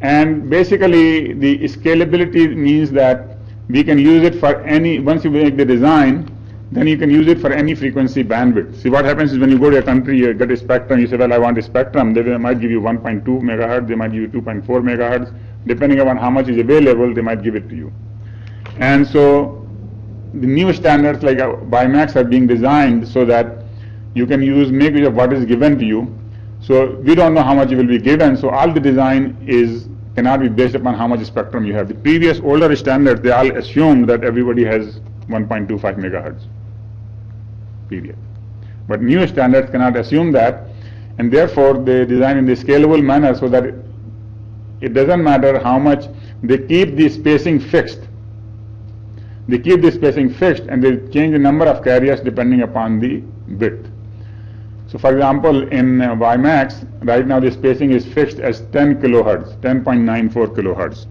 S1: And basically the scalability means that we can use it for any, once you make the design, then you can use it for any frequency bandwidth. See, what happens is when you go to a country, you get a spectrum, you say, well, I want a spectrum, they might give you 1.2 megahertz, they might give you 2.4 megahertz, depending upon how much is available, they might give it to you. And so the new standards like WiMAX are being designed so that you can make use of what is given to you. So we don't know how much will be given, so all the design cannot be based upon how much spectrum you have. The previous older standards, they all assumed that everybody has 1.25 megahertz, period. But new standards cannot assume that, and therefore they design in the scalable manner so that it doesn't matter how much, they keep the spacing fixed. They keep the spacing fixed and they change the number of carriers depending upon the width. So for example, in WiMAX, right now the spacing is fixed as 10 kilohertz, 10.94 kilohertz.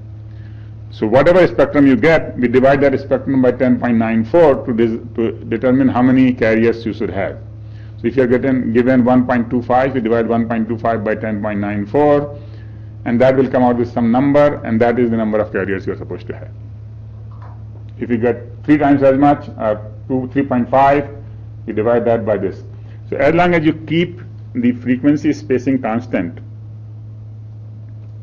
S1: So whatever spectrum you get, we divide that spectrum by 10.94 to determine how many carriers you should have. So if you are given 1.25, we divide 1.25 by 10.94, and that will come out with some number, and that is the number of carriers you are supposed to have. If you get 3 times as much, 3.5, you divide that by this. So as long as you keep the frequency spacing constant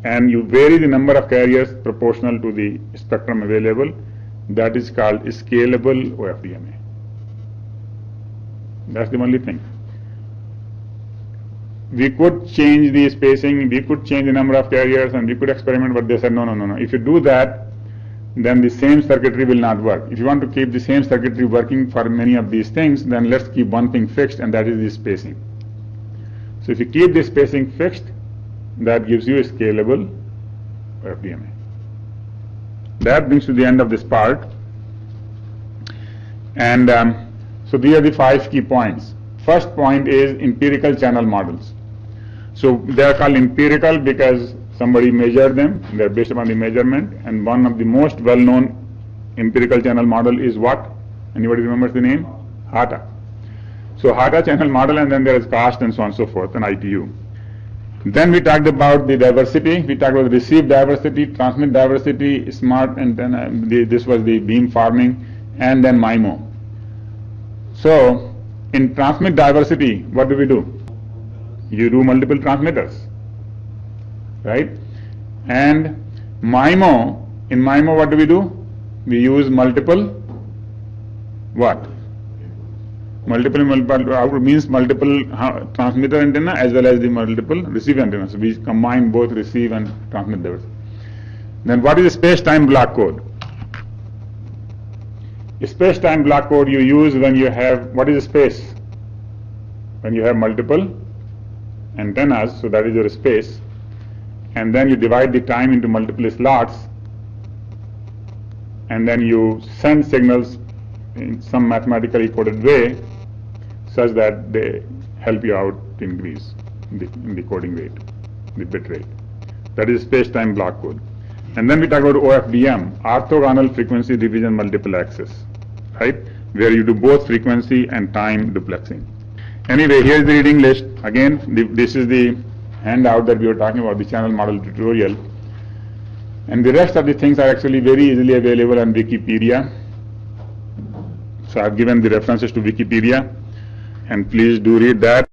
S1: and you vary the number of carriers proportional to the spectrum available, that is called scalable OFDMA. That's the only thing. We could change the spacing, we could change the number of carriers, and we could experiment, but they said no. If you do that, then the same circuitry will not work. If you want to keep the same circuitry working for many of these things, then let's keep one thing fixed, and that is the spacing. So if you keep the spacing fixed, that gives you a scalable OFDMA. That brings to the end of this part. And so these are the 5 key points. First point is empirical channel models. So they are called empirical because somebody measured them, they are based upon the measurement, and one of the most well-known empirical channel model is what? Anybody remembers the name? Hata. So Hata channel model, and then there is cost and so on and so forth, and ITU. Then we talked about the diversity. We talked about the receive diversity, transmit diversity, smart, and then this was the beam farming, and then MIMO. So in transmit diversity, what do? You do multiple transmitters, right? And MIMO, in MIMO what do? We use multiple what? Multiple means multiple transmitter antenna as well as the multiple receive antenna. So we combine both receive and transmit diversity. Then what is the space-time block code? The space-time block code you use when you have, what is the space? When you have multiple antennas, so that is your space, and then you divide the time into multiple slots, and then you send signals in some mathematically coded way such that they help you out to increase the coding rate, the bit rate. That is space-time block code. And then we talk about OFDM, orthogonal frequency division multiple access, right? Where you do both frequency and time duplexing. Anyway, here's the reading list. Again, this is the handout that we were talking about, the channel model tutorial. And the rest of the things are actually very easily available on Wikipedia. So I've given the references to Wikipedia, and please do read that.